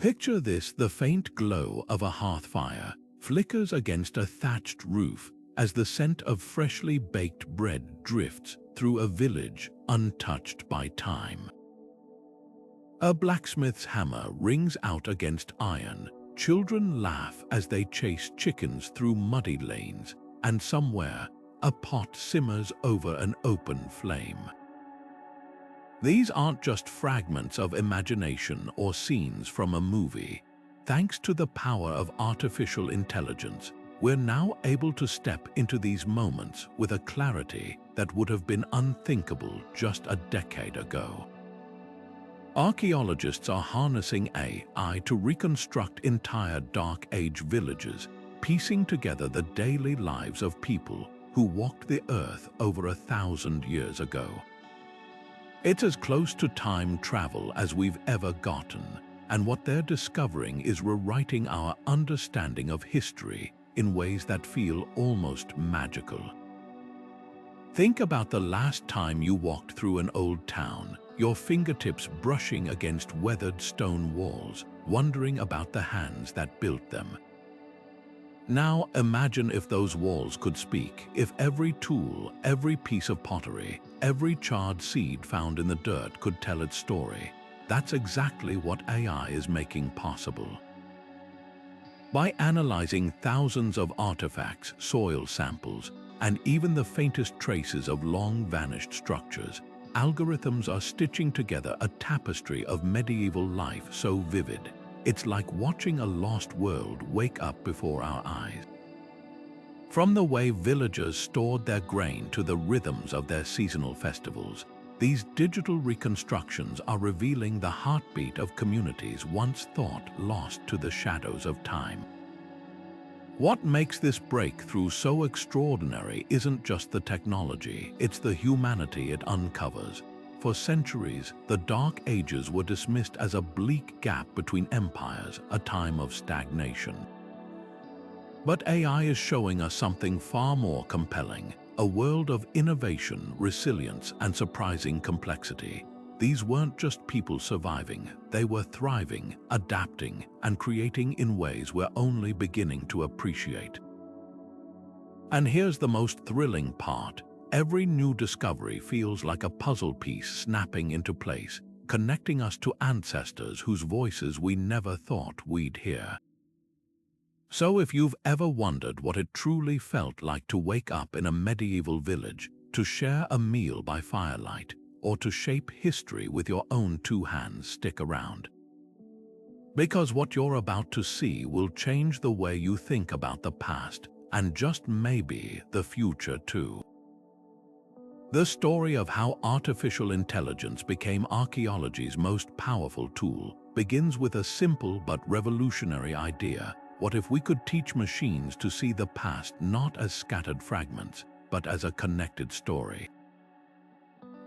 Picture this: the faint glow of a hearth fire flickers against a thatched roof as the scent of freshly baked bread drifts through a village untouched by time. A blacksmith's hammer rings out against iron, children laugh as they chase chickens through muddy lanes, and somewhere a pot simmers over an open flame. These aren't just fragments of imagination or scenes from a movie. Thanks to the power of artificial intelligence, we're now able to step into these moments with a clarity that would have been unthinkable just a decade ago. Archaeologists are harnessing AI to reconstruct entire Dark Age villages, piecing together the daily lives of people who walked the earth over 1,000 years ago. It's as close to time travel as we've ever gotten, and what they're discovering is rewriting our understanding of history in ways that feel almost magical. Think about the last time you walked through an old town, your fingertips brushing against weathered stone walls, wondering about the hands that built them. Now imagine if those walls could speak, if every tool, every piece of pottery, every charred seed found in the dirt could tell its story. That's exactly what AI is making possible. By analyzing thousands of artifacts, soil samples, and even the faintest traces of long-vanished structures, algorithms are stitching together a tapestry of medieval life so vivid, it's like watching a lost world wake up before our eyes. From the way villagers stored their grain to the rhythms of their seasonal festivals, these digital reconstructions are revealing the heartbeat of communities once thought lost to the shadows of time. What makes this breakthrough so extraordinary isn't just the technology, it's the humanity it uncovers. For centuries, the Dark Ages were dismissed as a bleak gap between empires, a time of stagnation. But AI is showing us something far more compelling, a world of innovation, resilience, and surprising complexity. These weren't just people surviving, they were thriving, adapting, and creating in ways we're only beginning to appreciate. And here's the most thrilling part. Every new discovery feels like a puzzle piece snapping into place, connecting us to ancestors whose voices we never thought we'd hear. So if you've ever wondered what it truly felt like to wake up in a medieval village, to share a meal by firelight, or to shape history with your own two hands, stick around. Because what you're about to see will change the way you think about the past, and just maybe the future too. The story of how artificial intelligence became archaeology's most powerful tool begins with a simple but revolutionary idea. What if we could teach machines to see the past not as scattered fragments, but as a connected story?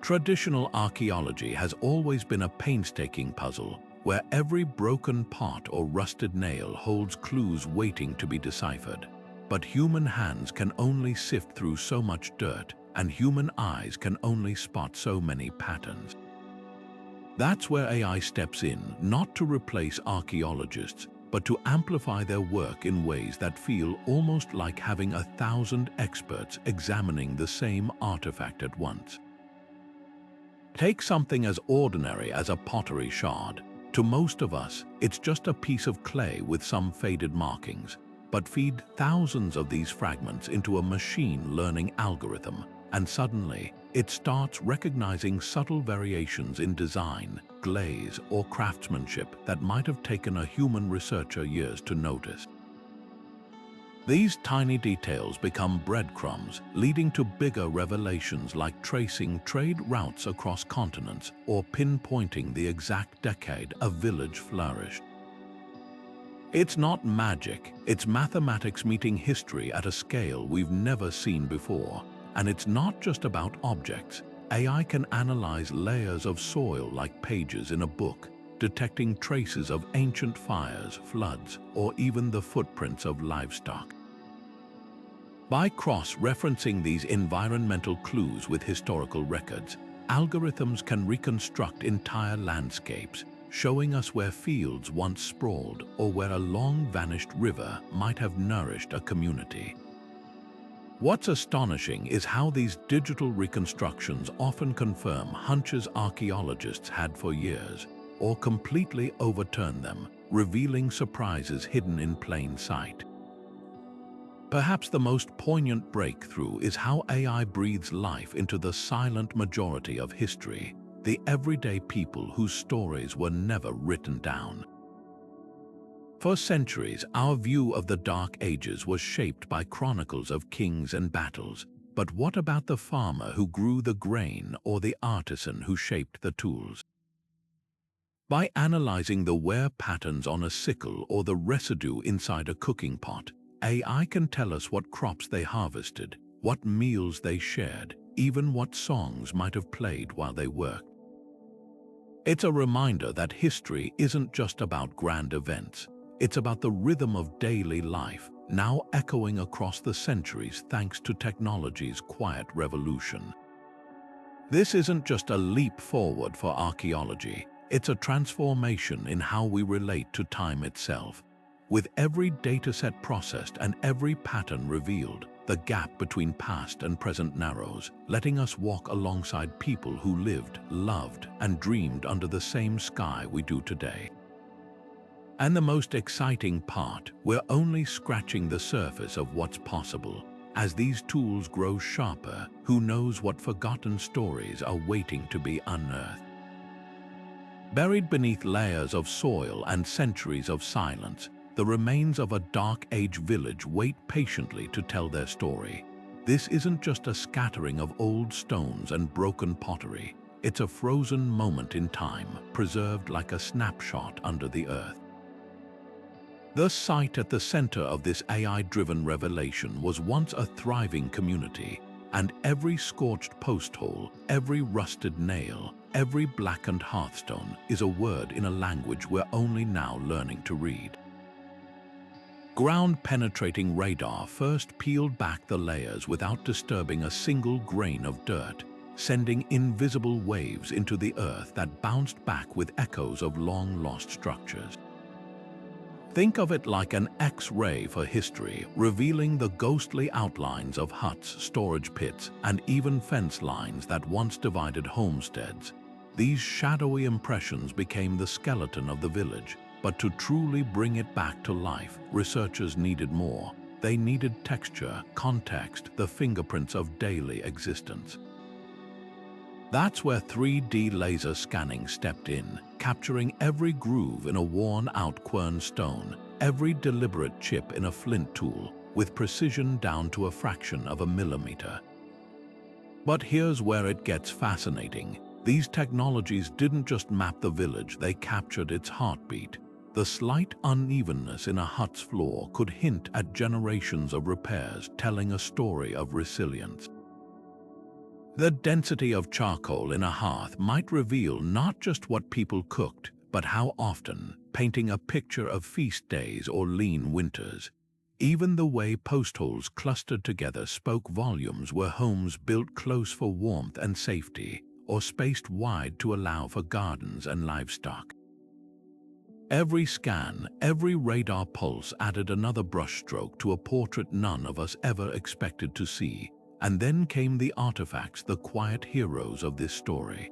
Traditional archaeology has always been a painstaking puzzle, where every broken pot or rusted nail holds clues waiting to be deciphered. But human hands can only sift through so much dirt, and human eyes can only spot so many patterns. That's where AI steps in, not to replace archaeologists, but to amplify their work in ways that feel almost like having 1,000 experts examining the same artifact at once. Take something as ordinary as a pottery shard. To most of us, it's just a piece of clay with some faded markings. But feed thousands of these fragments into a machine learning algorithm, and suddenly it starts recognizing subtle variations in design, glaze, or craftsmanship that might have taken a human researcher years to notice. These tiny details become breadcrumbs, leading to bigger revelations like tracing trade routes across continents or pinpointing the exact decade a village flourished. It's not magic, it's mathematics meeting history at a scale we've never seen before. And it's not just about objects. AI can analyze layers of soil like pages in a book, detecting traces of ancient fires, floods, or even the footprints of livestock. By cross-referencing these environmental clues with historical records, algorithms can reconstruct entire landscapes, showing us where fields once sprawled or where a long-vanished river might have nourished a community. What's astonishing is how these digital reconstructions often confirm hunches archaeologists had for years, or completely overturn them, revealing surprises hidden in plain sight. Perhaps the most poignant breakthrough is how AI breathes life into the silent majority of history, the everyday people whose stories were never written down. For centuries, our view of the Dark Ages was shaped by chronicles of kings and battles. But what about the farmer who grew the grain or the artisan who shaped the tools? By analyzing the wear patterns on a sickle or the residue inside a cooking pot, AI can tell us what crops they harvested, what meals they shared, even what songs might have played while they worked. It's a reminder that history isn't just about grand events. It's about the rhythm of daily life, now echoing across the centuries thanks to technology's quiet revolution. This isn't just a leap forward for archaeology, it's a transformation in how we relate to time itself. With every dataset processed and every pattern revealed, the gap between past and present narrows, letting us walk alongside people who lived, loved, and dreamed under the same sky we do today. And the most exciting part, we're only scratching the surface of what's possible. As these tools grow sharper, who knows what forgotten stories are waiting to be unearthed. Buried beneath layers of soil and centuries of silence, the remains of a Dark Age village wait patiently to tell their story. This isn't just a scattering of old stones and broken pottery. It's a frozen moment in time, preserved like a snapshot under the earth. The site at the center of this AI-driven revelation was once a thriving community, and every scorched post hole, every rusted nail, every blackened hearthstone is a word in a language we're only now learning to read. Ground-penetrating radar first peeled back the layers without disturbing a single grain of dirt, sending invisible waves into the earth that bounced back with echoes of long-lost structures. Think of it like an X-ray for history, revealing the ghostly outlines of huts, storage pits, and even fence lines that once divided homesteads. These shadowy impressions became the skeleton of the village, but to truly bring it back to life, researchers needed more. They needed texture, context, the fingerprints of daily existence. That's where 3D laser scanning stepped in, capturing every groove in a worn-out quern stone, every deliberate chip in a flint tool, with precision down to a fraction of a millimeter. But here's where it gets fascinating. These technologies didn't just map the village, they captured its heartbeat. The slight unevenness in a hut's floor could hint at generations of repairs, telling a story of resilience. The density of charcoal in a hearth might reveal not just what people cooked, but how often, painting a picture of feast days or lean winters. Even the way post holes clustered together spoke volumes. Were homes built close for warmth and safety, or spaced wide to allow for gardens and livestock? Every scan, every radar pulse added another brushstroke to a portrait none of us ever expected to see. And then came the artifacts, the quiet heroes of this story.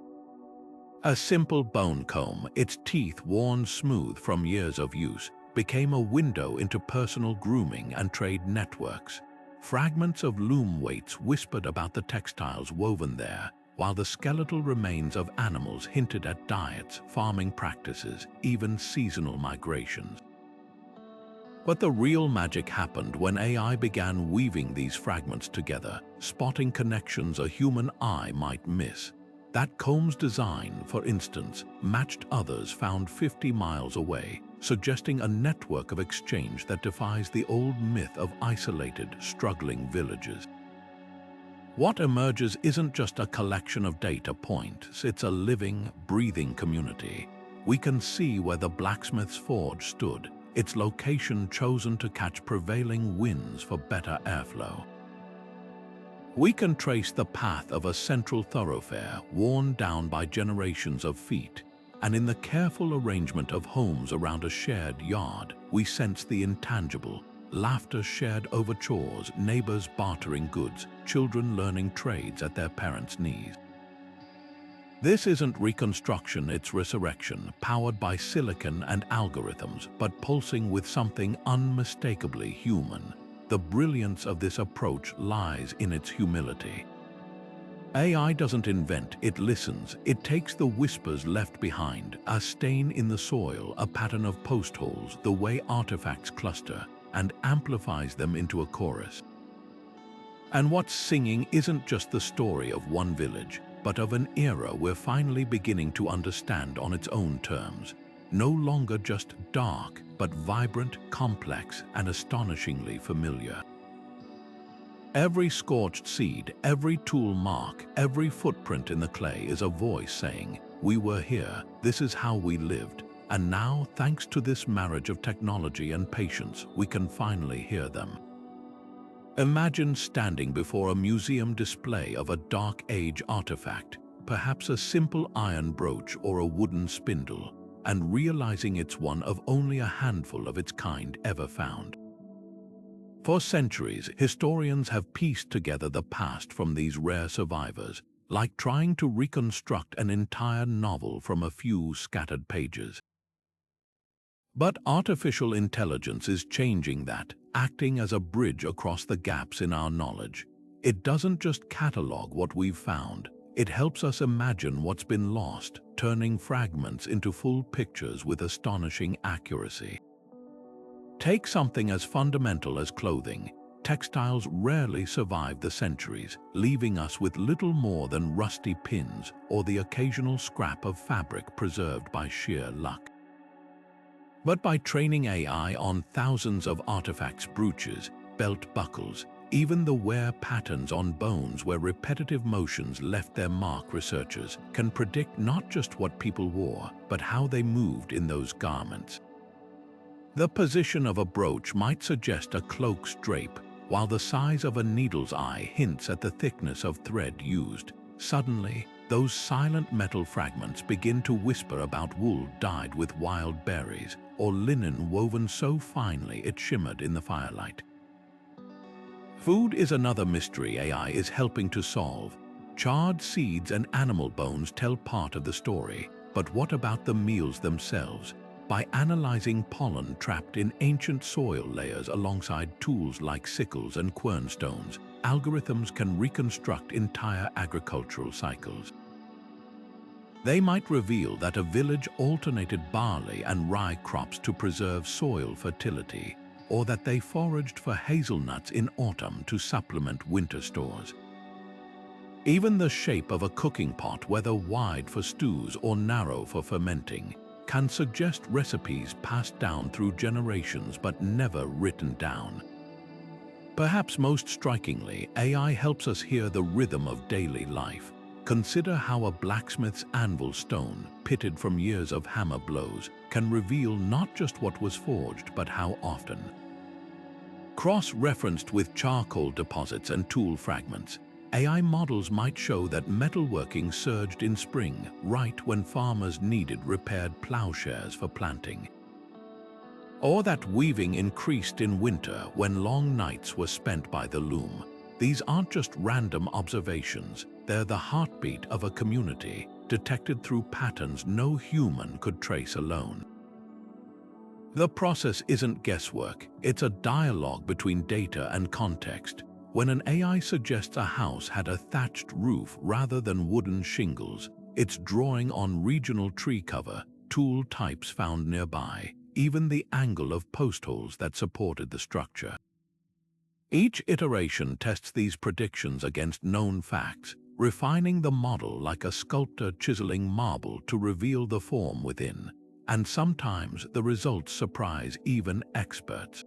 A simple bone comb, its teeth worn smooth from years of use, became a window into personal grooming and trade networks. Fragments of loom weights whispered about the textiles woven there, while the skeletal remains of animals hinted at diets, farming practices, even seasonal migrations. But the real magic happened when AI began weaving these fragments together, spotting connections a human eye might miss. That comb's design, for instance, matched others found 50 miles away, suggesting a network of exchange that defies the old myth of isolated, struggling villages. What emerges isn't just a collection of data points, it's a living, breathing community. We can see where the blacksmith's forge stood, its location chosen to catch prevailing winds for better airflow. We can trace the path of a central thoroughfare worn down by generations of feet, and in the careful arrangement of homes around a shared yard, we sense the intangible. Laughter shared over chores, neighbors bartering goods, children learning trades at their parents' knees. This isn't reconstruction, it's resurrection, powered by silicon and algorithms, but pulsing with something unmistakably human. The brilliance of this approach lies in its humility. AI doesn't invent, it listens. It takes the whispers left behind, a stain in the soil, a pattern of post holes, the way artifacts cluster, and amplifies them into a chorus. And what's singing isn't just the story of one village, but of an era we're finally beginning to understand on its own terms. No longer just dark, but vibrant, complex, and astonishingly familiar. Every scorched seed, every tool mark, every footprint in the clay is a voice saying, "We were here, this is how we lived." And now, thanks to this marriage of technology and patience, we can finally hear them. Imagine standing before a museum display of a Dark Age artifact, perhaps a simple iron brooch or a wooden spindle, and realizing it's one of only a handful of its kind ever found. For centuries, historians have pieced together the past from these rare survivors, like trying to reconstruct an entire novel from a few scattered pages. But artificial intelligence is changing that, acting as a bridge across the gaps in our knowledge. It doesn't just catalog what we've found, it helps us imagine what's been lost, turning fragments into full pictures with astonishing accuracy. Take something as fundamental as clothing. Textiles rarely survive the centuries, leaving us with little more than rusty pins or the occasional scrap of fabric preserved by sheer luck. But by training AI on thousands of artifacts, brooches, belt buckles, even the wear patterns on bones where repetitive motions left their mark, researchers can predict not just what people wore, but how they moved in those garments. The position of a brooch might suggest a cloak's drape, while the size of a needle's eye hints at the thickness of thread used. Suddenly, those silent metal fragments begin to whisper about wool dyed with wild berries, or linen woven so finely it shimmered in the firelight. Food is another mystery AI is helping to solve. Charred seeds and animal bones tell part of the story, but what about the meals themselves? By analyzing pollen trapped in ancient soil layers alongside tools like sickles and quernstones, algorithms can reconstruct entire agricultural cycles. They might reveal that a village alternated barley and rye crops to preserve soil fertility, or that they foraged for hazelnuts in autumn to supplement winter stores. Even the shape of a cooking pot, whether wide for stews or narrow for fermenting, can suggest recipes passed down through generations but never written down. Perhaps most strikingly, AI helps us hear the rhythm of daily life. Consider how a blacksmith's anvil stone, pitted from years of hammer blows, can reveal not just what was forged, but how often. Cross-referenced with charcoal deposits and tool fragments, AI models might show that metalworking surged in spring, right when farmers needed repaired plowshares for planting. Or that weaving increased in winter when long nights were spent by the loom. These aren't just random observations, they're the heartbeat of a community, detected through patterns no human could trace alone. The process isn't guesswork, it's a dialogue between data and context. When an AI suggests a house had a thatched roof rather than wooden shingles, it's drawing on regional tree cover, tool types found nearby, even the angle of post holes that supported the structure. Each iteration tests these predictions against known facts, refining the model like a sculptor chiseling marble to reveal the form within. And sometimes the results surprise even experts.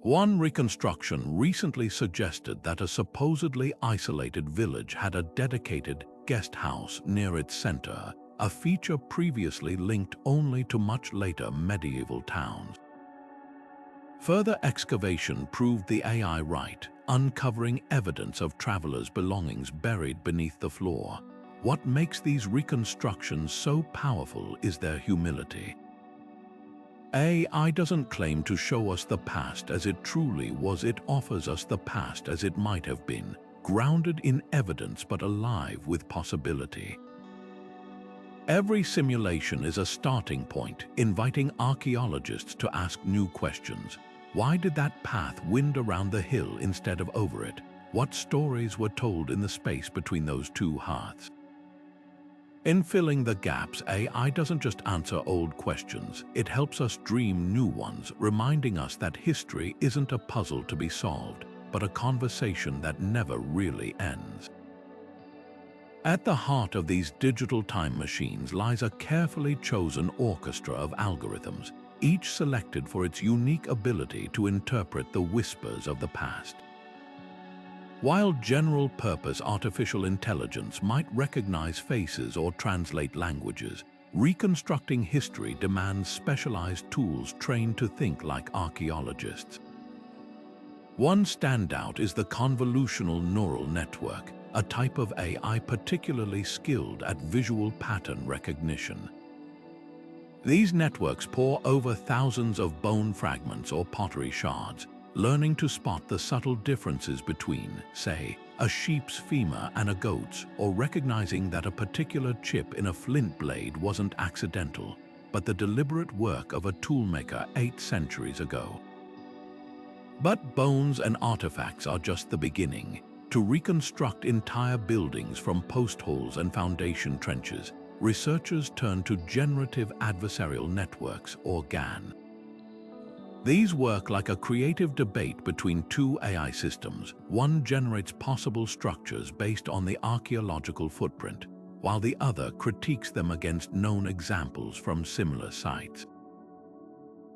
One reconstruction recently suggested that a supposedly isolated village had a dedicated guest house near its center, a feature previously linked only to much later medieval towns. Further excavation proved the AI right, uncovering evidence of travelers' belongings buried beneath the floor. what makes these reconstructions so powerful is their humility. AI doesn't claim to show us the past as it truly was, it offers us the past as it might have been, grounded in evidence but alive with possibility. Every simulation is a starting point, inviting archaeologists to ask new questions. Why did that path wind around the hill instead of over it? What stories were told in the space between those two hearths? In filling the gaps, AI doesn't just answer old questions, it helps us dream new ones, reminding us that history isn't a puzzle to be solved, but a conversation that never really ends. At the heart of these digital time machines lies a carefully chosen orchestra of algorithms, each selected for its unique ability to interpret the whispers of the past. While general-purpose artificial intelligence might recognize faces or translate languages, reconstructing history demands specialized tools trained to think like archaeologists. One standout is the convolutional neural network, a type of AI particularly skilled at visual pattern recognition. These networks pore over thousands of bone fragments or pottery shards, learning to spot the subtle differences between, say, a sheep's femur and a goat's, or recognizing that a particular chip in a flint blade wasn't accidental, but the deliberate work of a toolmaker 8 centuries ago. But bones and artifacts are just the beginning. To reconstruct entire buildings from post holes and foundation trenches, researchers turn to generative adversarial networks, or GAN. These work like a creative debate between two AI systems. One generates possible structures based on the archaeological footprint, while the other critiques them against known examples from similar sites.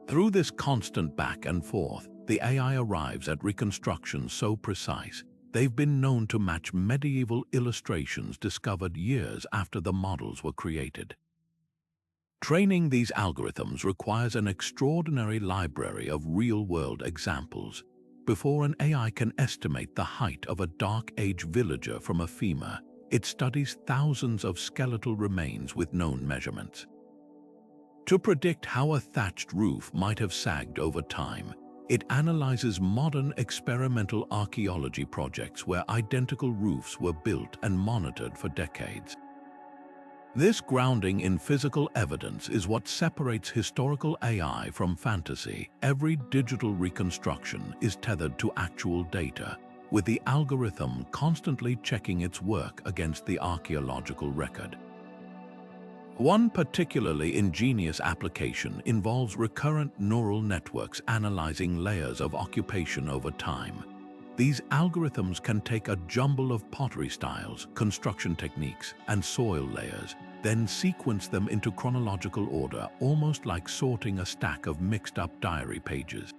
Through this constant back and forth, the AI arrives at reconstructions so precise, they've been known to match medieval illustrations discovered years after the models were created. Training these algorithms requires an extraordinary library of real-world examples. Before an AI can estimate the height of a Dark Age villager from a femur, it studies thousands of skeletal remains with known measurements. To predict how a thatched roof might have sagged over time, it analyzes modern experimental archaeology projects where identical roofs were built and monitored for decades. This grounding in physical evidence is what separates historical AI from fantasy. Every digital reconstruction is tethered to actual data, with the algorithm constantly checking its work against the archaeological record. One particularly ingenious application involves recurrent neural networks analyzing layers of occupation over time. These algorithms can take a jumble of pottery styles, construction techniques, and soil layers, then sequence them into chronological order, almost like sorting a stack of mixed-up diary pages.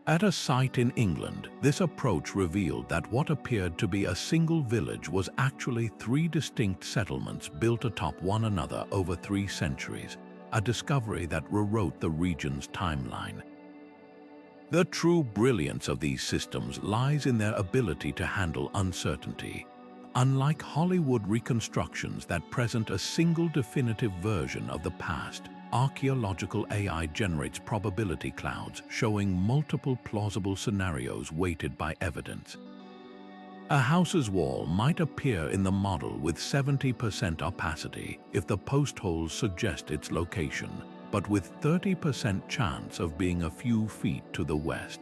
At a site in England, this approach revealed that what appeared to be a single village was actually 3 distinct settlements built atop one another over 3 centuries, a discovery that rewrote the region's timeline. The true brilliance of these systems lies in their ability to handle uncertainty. Unlike Hollywood reconstructions that present a single definitive version of the past, archaeological AI generates probability clouds showing multiple plausible scenarios weighted by evidence. A house's wall might appear in the model with 70% opacity if the post holes suggest its location, but with 30% chance of being a few feet to the west.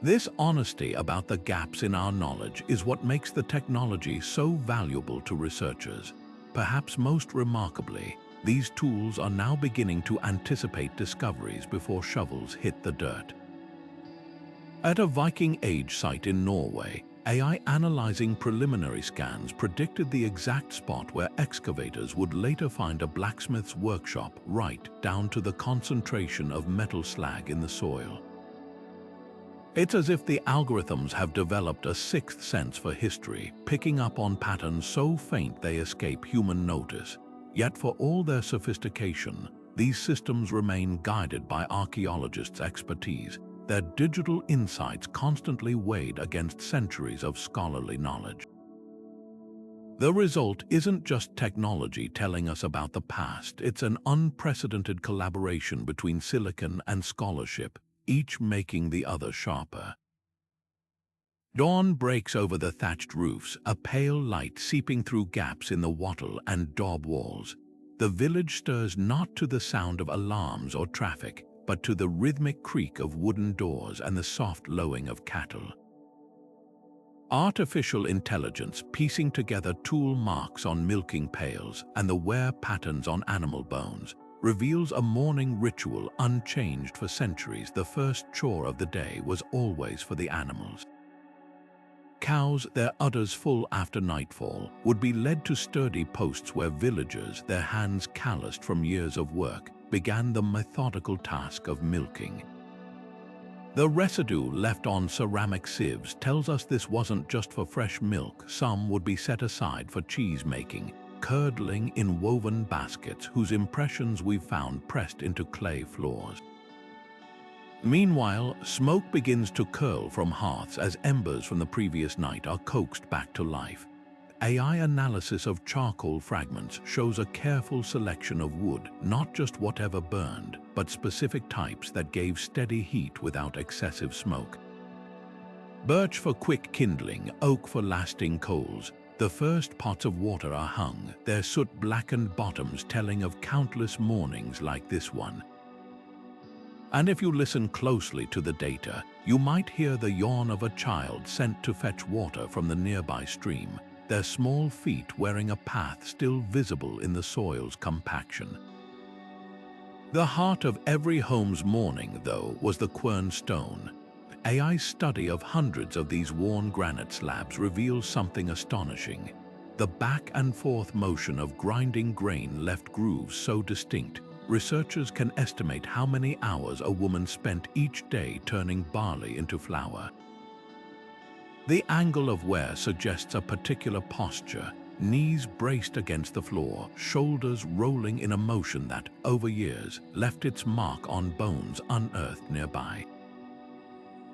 This honesty about the gaps in our knowledge is what makes the technology so valuable to researchers. Perhaps most remarkably, these tools are now beginning to anticipate discoveries before shovels hit the dirt. At a Viking Age site in Norway, AI analyzing preliminary scans predicted the exact spot where excavators would later find a blacksmith's workshop, right down to the concentration of metal slag in the soil. It's as if the algorithms have developed a sixth sense for history, picking up on patterns so faint they escape human notice. Yet for all their sophistication, these systems remain guided by archaeologists' expertise, their digital insights constantly weighed against centuries of scholarly knowledge. The result isn't just technology telling us about the past, it's an unprecedented collaboration between silicon and scholarship, each making the other sharper. Dawn breaks over the thatched roofs, a pale light seeping through gaps in the wattle and daub walls. The village stirs not to the sound of alarms or traffic, but to the rhythmic creak of wooden doors and the soft lowing of cattle. Artificial intelligence piecing together tool marks on milking pails and the wear patterns on animal bones reveals a morning ritual unchanged for centuries. The first chore of the day was always for the animals. Cows, their udders full after nightfall, would be led to sturdy posts where villagers, their hands calloused from years of work, began the methodical task of milking. The residue left on ceramic sieves tells us this wasn't just for fresh milk. Some would be set aside for cheese making, curdling in woven baskets whose impressions we've found pressed into clay floors. Meanwhile, smoke begins to curl from hearths as embers from the previous night are coaxed back to life. AI analysis of charcoal fragments shows a careful selection of wood, not just whatever burned, but specific types that gave steady heat without excessive smoke. Birch for quick kindling, oak for lasting coals. The first pots of water are hung, their soot-blackened bottoms telling of countless mornings like this one. And if you listen closely to the data, you might hear the yawn of a child sent to fetch water from the nearby stream, their small feet wearing a path still visible in the soil's compaction. The heart of every home's morning, though, was the quern stone. AI's study of hundreds of these worn granite slabs reveals something astonishing. The back and forth motion of grinding grain left grooves so distinct, researchers can estimate how many hours a woman spent each day turning barley into flour. The angle of wear suggests a particular posture, knees braced against the floor, shoulders rolling in a motion that, over years, left its mark on bones unearthed nearby.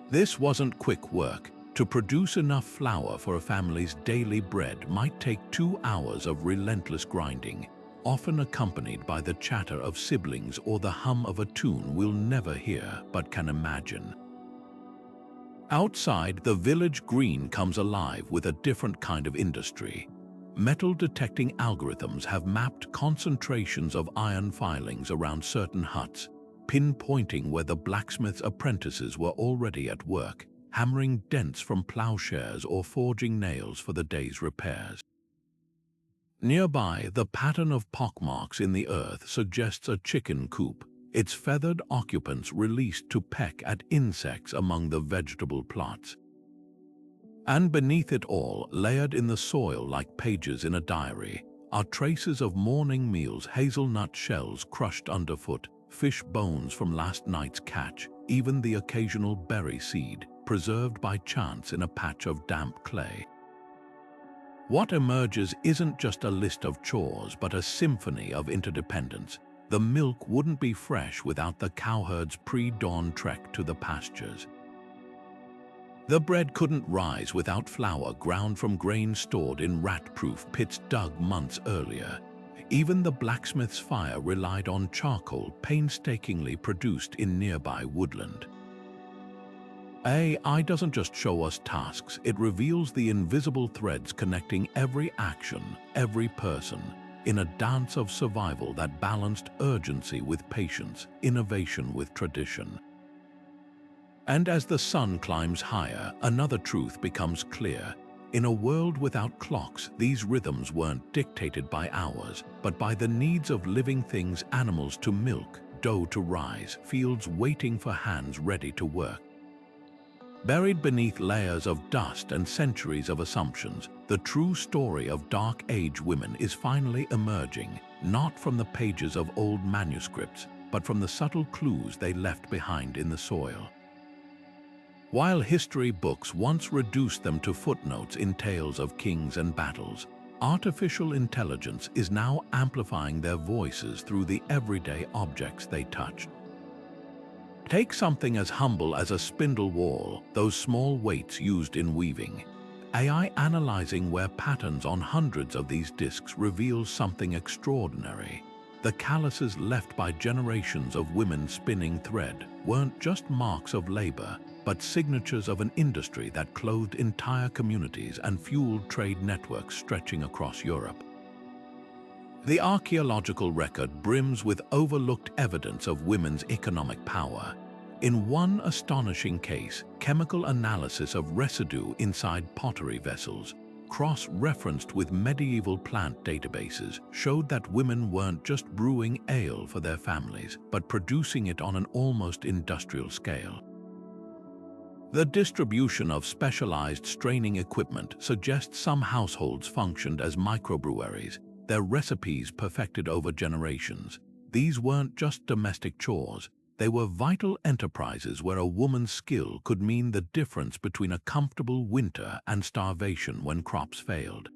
This wasn't quick work. To produce enough flour for a family's daily bread might take 2 hours of relentless grinding, often accompanied by the chatter of siblings or the hum of a tune we'll never hear but can imagine. Outside, the village green comes alive with a different kind of industry. Metal-detecting algorithms have mapped concentrations of iron filings around certain huts, pinpointing where the blacksmith's apprentices were already at work, hammering dents from plowshares or forging nails for the day's repairs. Nearby, the pattern of pockmarks in the earth suggests a chicken coop, its feathered occupants released to peck at insects among the vegetable plots. And beneath it all, layered in the soil like pages in a diary, are traces of morning meals, hazelnut shells crushed underfoot, fish bones from last night's catch, even the occasional berry seed, preserved by chance in a patch of damp clay. What emerges isn't just a list of chores, but a symphony of interdependence. The milk wouldn't be fresh without the cowherd's pre-dawn trek to the pastures. The bread couldn't rise without flour ground from grain stored in rat-proof pits dug months earlier. Even the blacksmith's fire relied on charcoal painstakingly produced in nearby woodland. AI doesn't just show us tasks, it reveals the invisible threads connecting every action, every person, in a dance of survival that balanced urgency with patience, innovation with tradition. And as the sun climbs higher, another truth becomes clear. In a world without clocks, these rhythms weren't dictated by hours, but by the needs of living things, animals to milk, dough to rise, fields waiting for hands ready to work. Buried beneath layers of dust and centuries of assumptions, the true story of Dark Age women is finally emerging, not from the pages of old manuscripts, but from the subtle clues they left behind in the soil. While history books once reduced them to footnotes in tales of kings and battles, artificial intelligence is now amplifying their voices through the everyday objects they touched. Take something as humble as a spindle whorl, those small weights used in weaving. AI analyzing where patterns on hundreds of these discs reveals something extraordinary. The calluses left by generations of women spinning thread weren't just marks of labor, but signatures of an industry that clothed entire communities and fueled trade networks stretching across Europe. The archaeological record brims with overlooked evidence of women's economic power. In one astonishing case, chemical analysis of residue inside pottery vessels, cross-referenced with medieval plant databases, showed that women weren't just brewing ale for their families, but producing it on an almost industrial scale. The distribution of specialized straining equipment suggests some households functioned as microbreweries, their recipes perfected over generations. These weren't just domestic chores. They were vital enterprises where a woman's skill could mean the difference between a comfortable winter and starvation when crops failed.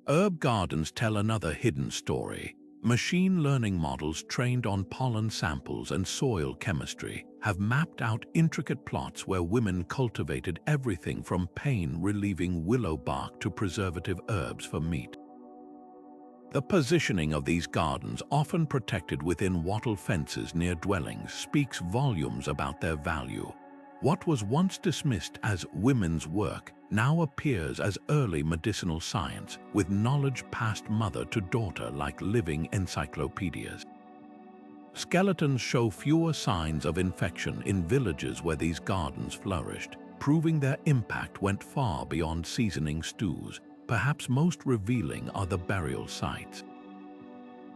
Herb gardens tell another hidden story. Machine learning models trained on pollen samples and soil chemistry have mapped out intricate plots where women cultivated everything from pain-relieving willow bark to preservative herbs for meat. The positioning of these gardens, often protected within wattle fences near dwellings, speaks volumes about their value. What was once dismissed as women's work now appears as early medicinal science, with knowledge passed mother to daughter like living encyclopedias. Skeletons show fewer signs of infection in villages where these gardens flourished, proving their impact went far beyond seasoning stews. Perhaps most revealing are the burial sites.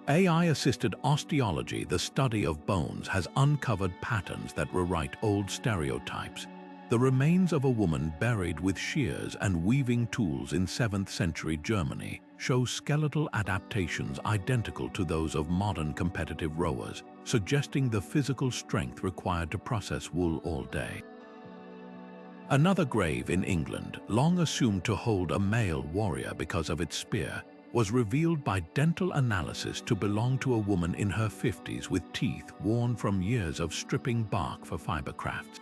AI-assisted osteology, the study of bones, has uncovered patterns that rewrite old stereotypes. The remains of a woman buried with shears and weaving tools in 7th century Germany show skeletal adaptations identical to those of modern competitive rowers, suggesting the physical strength required to process wool all day. Another grave in England, long assumed to hold a male warrior because of its spear, was revealed by dental analysis to belong to a woman in her 50s with teeth worn from years of stripping bark for fiber crafts.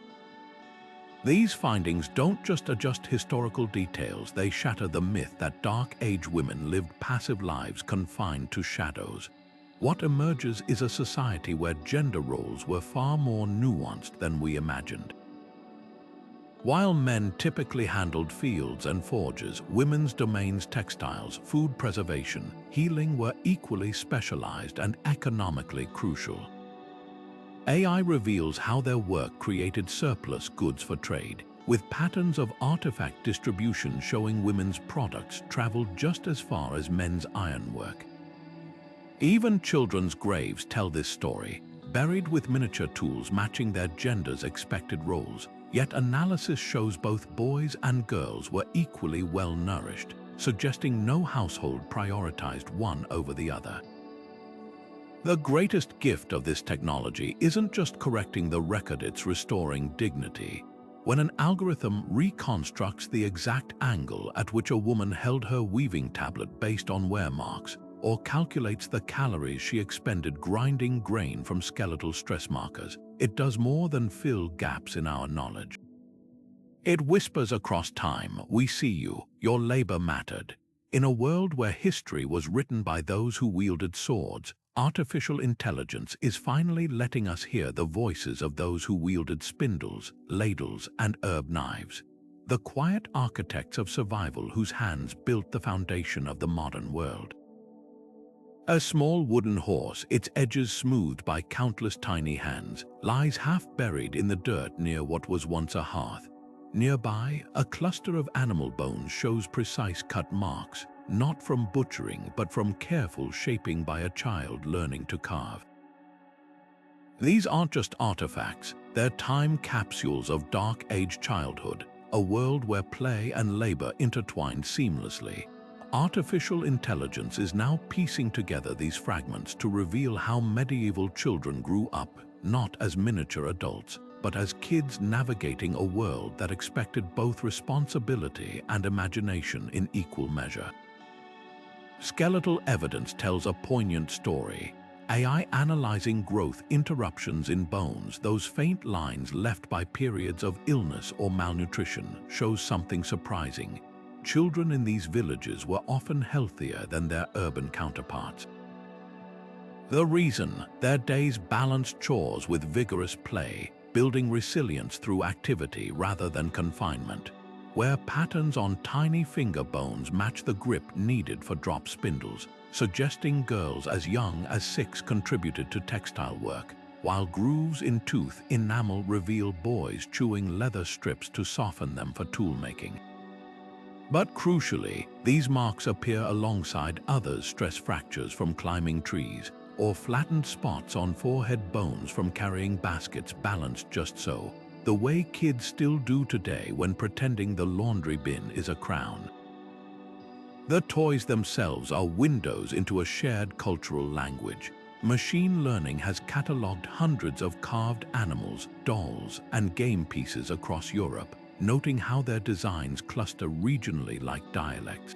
These findings don't just adjust historical details, they shatter the myth that Dark Age women lived passive lives confined to shadows. What emerges is a society where gender roles were far more nuanced than we imagined. While men typically handled fields and forges, women's domains, textiles, food preservation, healing were equally specialized and economically crucial. AI reveals how their work created surplus goods for trade, with patterns of artifact distribution showing women's products traveled just as far as men's ironwork. Even children's graves tell this story, buried with miniature tools matching their gender's expected roles. Yet analysis shows both boys and girls were equally well nourished, suggesting no household prioritized one over the other. The greatest gift of this technology isn't just correcting the record, it's restoring dignity. When an algorithm reconstructs the exact angle at which a woman held her weaving tablet based on wear marks, or calculates the calories she expended grinding grain from skeletal stress markers, it does more than fill gaps in our knowledge. It whispers across time, "We see you, your labor mattered." In a world where history was written by those who wielded swords, artificial intelligence is finally letting us hear the voices of those who wielded spindles, ladles, and herb knives. The quiet architects of survival whose hands built the foundation of the modern world. A small wooden horse, its edges smoothed by countless tiny hands, lies half buried in the dirt near what was once a hearth. Nearby, a cluster of animal bones shows precise cut marks, not from butchering but from careful shaping by a child learning to carve. These aren't just artifacts, they're time capsules of Dark Age childhood, a world where play and labor intertwined seamlessly. Artificial intelligence is now piecing together these fragments to reveal how medieval children grew up, not as miniature adults, but as kids navigating a world that expected both responsibility and imagination in equal measure. Skeletal evidence tells a poignant story. AI analyzing growth interruptions in bones, those faint lines left by periods of illness or malnutrition, shows something surprising. Children in these villages were often healthier than their urban counterparts. The reason: their days balanced chores with vigorous play, building resilience through activity rather than confinement, where patterns on tiny finger bones match the grip needed for drop spindles, suggesting girls as young as 6 contributed to textile work, while grooves in tooth enamel reveal boys chewing leather strips to soften them for tool-making. But crucially, these marks appear alongside other stress fractures from climbing trees, or flattened spots on forehead bones from carrying baskets balanced just so, the way kids still do today when pretending the laundry bin is a crown. The toys themselves are windows into a shared cultural language. Machine learning has catalogued hundreds of carved animals, dolls, and game pieces across Europe, noting how their designs cluster regionally like dialects.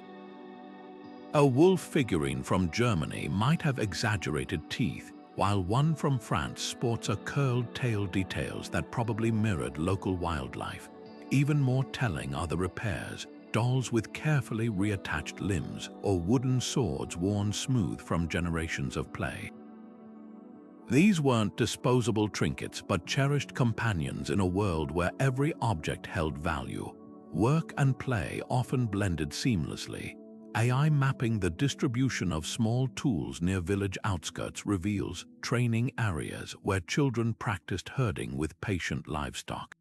A wolf figurine from Germany might have exaggerated teeth, while one from France sports a curled tail details that probably mirrored local wildlife. Even more telling are the repairs: dolls with carefully reattached limbs or wooden swords worn smooth from generations of play. These weren't disposable trinkets but cherished companions in a world where every object held value. Work and play often blended seamlessly. AI mapping the distribution of small tools near village outskirts reveals training areas where children practiced herding with patient livestock.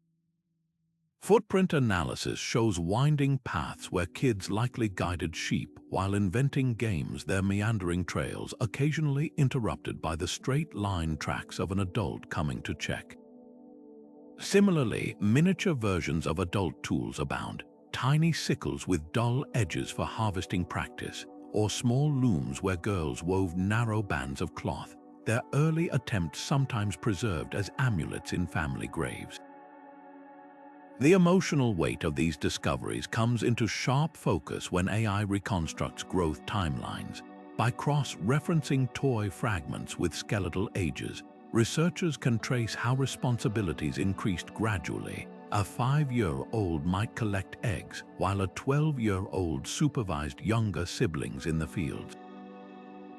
Footprint analysis shows winding paths where kids likely guided sheep while inventing games, their meandering trails occasionally interrupted by the straight-line tracks of an adult coming to check. Similarly, miniature versions of adult tools abound: tiny sickles with dull edges for harvesting practice, or small looms where girls wove narrow bands of cloth, their early attempts sometimes preserved as amulets in family graves. The emotional weight of these discoveries comes into sharp focus when AI reconstructs growth timelines. By cross-referencing toy fragments with skeletal ages, researchers can trace how responsibilities increased gradually. A 5-year-old might collect eggs, while a 12-year-old supervised younger siblings in the fields.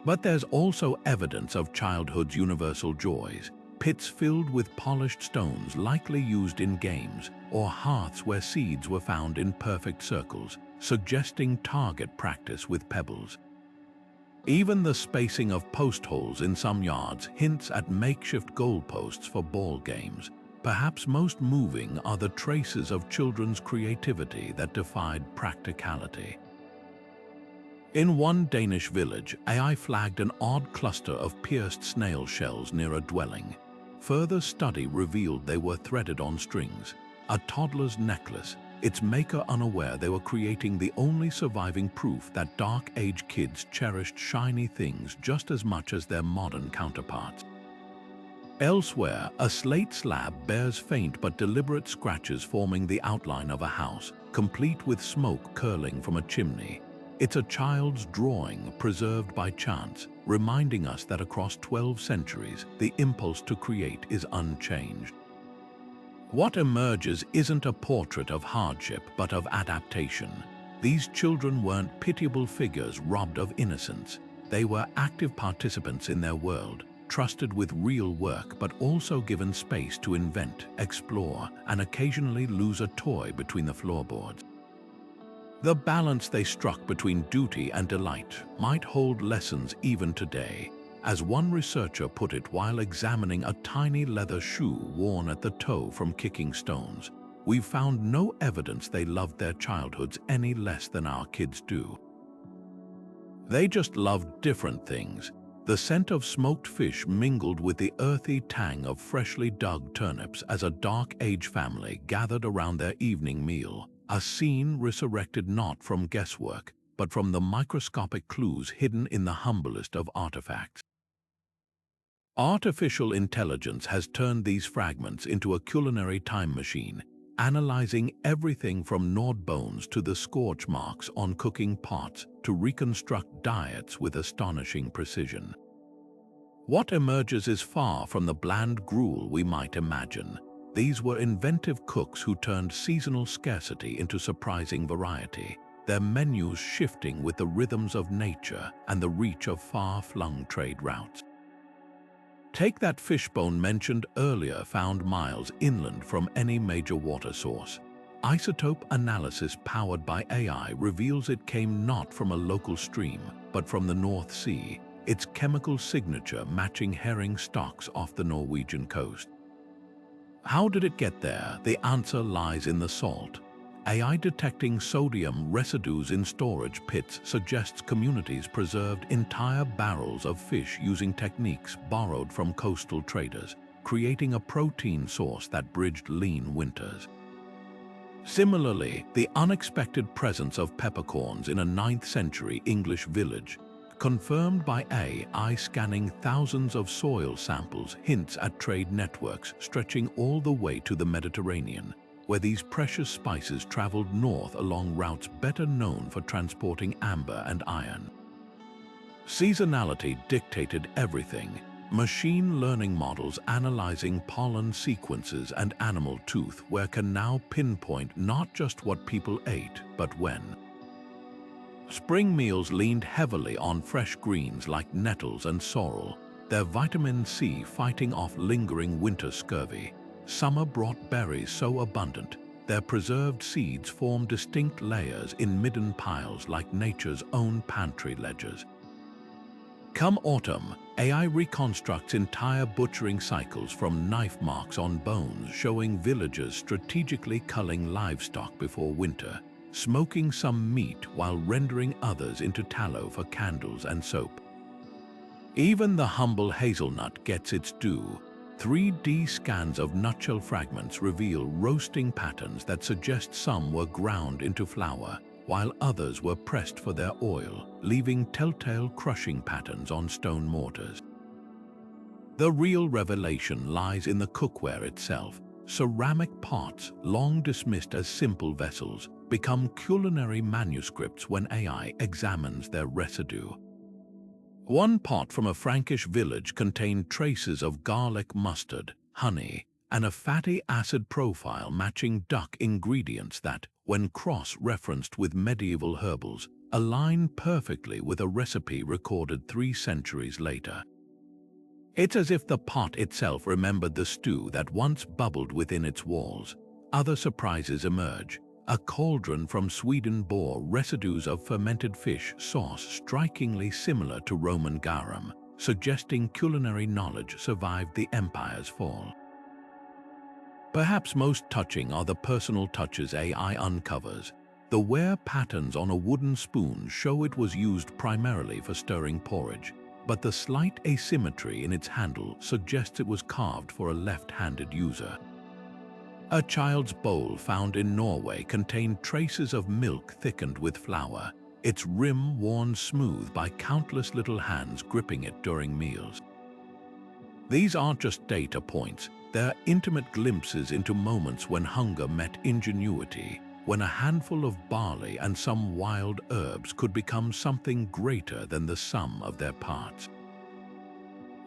But there's also evidence of childhood's universal joys: pits filled with polished stones likely used in games, or hearths where seeds were found in perfect circles, suggesting target practice with pebbles. Even the spacing of post holes in some yards hints at makeshift goalposts for ball games. Perhaps most moving are the traces of children's creativity that defied practicality. In one Danish village, AI flagged an odd cluster of pierced snail shells near a dwelling. Further study revealed they were threaded on strings, a toddler's necklace, its maker unaware they were creating the only surviving proof that Dark Age kids cherished shiny things just as much as their modern counterparts. Elsewhere, a slate slab bears faint but deliberate scratches forming the outline of a house, complete with smoke curling from a chimney. It's a child's drawing preserved by chance, reminding us that across 12 centuries, the impulse to create is unchanged. What emerges isn't a portrait of hardship but of adaptation. These children weren't pitiable figures robbed of innocence. They were active participants in their world, trusted with real work but also given space to invent, explore, and occasionally lose a toy between the floorboards. The balance they struck between duty and delight might hold lessons even today. As one researcher put it while examining a tiny leather shoe worn at the toe from kicking stones, "We've found no evidence they loved their childhoods any less than our kids do. They just loved different things." The scent of smoked fish mingled with the earthy tang of freshly dug turnips as a Dark Age family gathered around their evening meal, a scene resurrected not from guesswork, but from the microscopic clues hidden in the humblest of artifacts. Artificial intelligence has turned these fragments into a culinary time machine, analyzing everything from gnawed bones to the scorch marks on cooking pots to reconstruct diets with astonishing precision. What emerges is far from the bland gruel we might imagine. These were inventive cooks who turned seasonal scarcity into surprising variety, their menus shifting with the rhythms of nature and the reach of far-flung trade routes. Take that fishbone mentioned earlier, found miles inland from any major water source. Isotope analysis powered by AI reveals it came not from a local stream, but from the North Sea, its chemical signature matching herring stocks off the Norwegian coast. How did it get there? The answer lies in the salt. AI detecting sodium residues in storage pits suggests communities preserved entire barrels of fish using techniques borrowed from coastal traders, creating a protein source that bridged lean winters. Similarly, the unexpected presence of peppercorns in a 9th century English village, confirmed by AI scanning thousands of soil samples, hints at trade networks stretching all the way to the Mediterranean, where these precious spices traveled north along routes better known for transporting amber and iron. Seasonality dictated everything. Machine learning models analyzing pollen sequences and animal tooth wear can now pinpoint not just what people ate, but when. Spring meals leaned heavily on fresh greens like nettles and sorrel, their vitamin C fighting off lingering winter scurvy. Summer brought berries so abundant, their preserved seeds form distinct layers in midden piles like nature's own pantry ledgers. Come autumn, AI reconstructs entire butchering cycles from knife marks on bones, showing villagers strategically culling livestock before winter, smoking some meat while rendering others into tallow for candles and soap. Even the humble hazelnut gets its due. 3D scans of nutshell fragments reveal roasting patterns that suggest some were ground into flour, while others were pressed for their oil, leaving telltale crushing patterns on stone mortars. The real revelation lies in the cookware itself. Ceramic pots, long dismissed as simple vessels, become culinary manuscripts when AI examines their residue. One pot from a Frankish village contained traces of garlic, mustard, honey, and a fatty acid profile matching duck ingredients that, when cross-referenced with medieval herbals, align perfectly with a recipe recorded 3 centuries later. It's as if the pot itself remembered the stew that once bubbled within its walls. Other surprises emerge. A cauldron from Sweden bore residues of fermented fish sauce strikingly similar to Roman garum, suggesting culinary knowledge survived the empire's fall. Perhaps most touching are the personal touches AI uncovers. The wear patterns on a wooden spoon show it was used primarily for stirring porridge, but the slight asymmetry in its handle suggests it was carved for a left-handed user. A child's bowl found in Norway contained traces of milk thickened with flour, its rim worn smooth by countless little hands gripping it during meals. These aren't just data points, they're intimate glimpses into moments when hunger met ingenuity, when a handful of barley and some wild herbs could become something greater than the sum of their parts.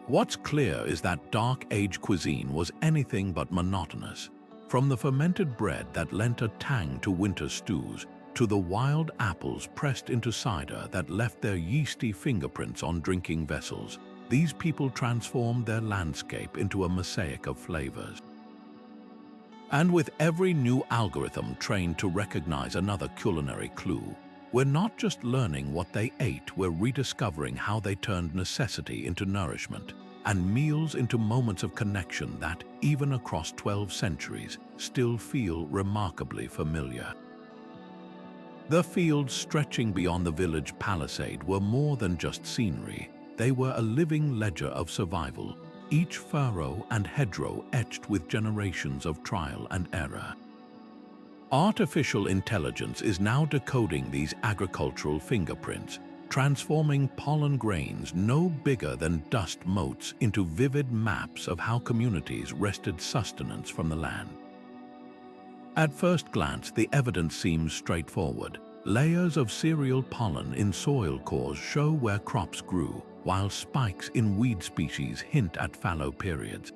What's clear is that Dark Age cuisine was anything but monotonous. From the fermented bread that lent a tang to winter stews, to the wild apples pressed into cider that left their yeasty fingerprints on drinking vessels, these people transformed their landscape into a mosaic of flavors. And with every new algorithm trained to recognize another culinary clue, we're not just learning what they ate, we're rediscovering how they turned necessity into nourishment, and meals into moments of connection that, even across 12 centuries, still feel remarkably familiar. The fields stretching beyond the village palisade were more than just scenery. They were a living ledger of survival, each furrow and hedgerow etched with generations of trial and error. Artificial intelligence is now decoding these agricultural fingerprints, transforming pollen grains no bigger than dust motes into vivid maps of how communities wrested sustenance from the land. At first glance, the evidence seems straightforward. Layers of cereal pollen in soil cores show where crops grew, while spikes in weed species hint at fallow periods.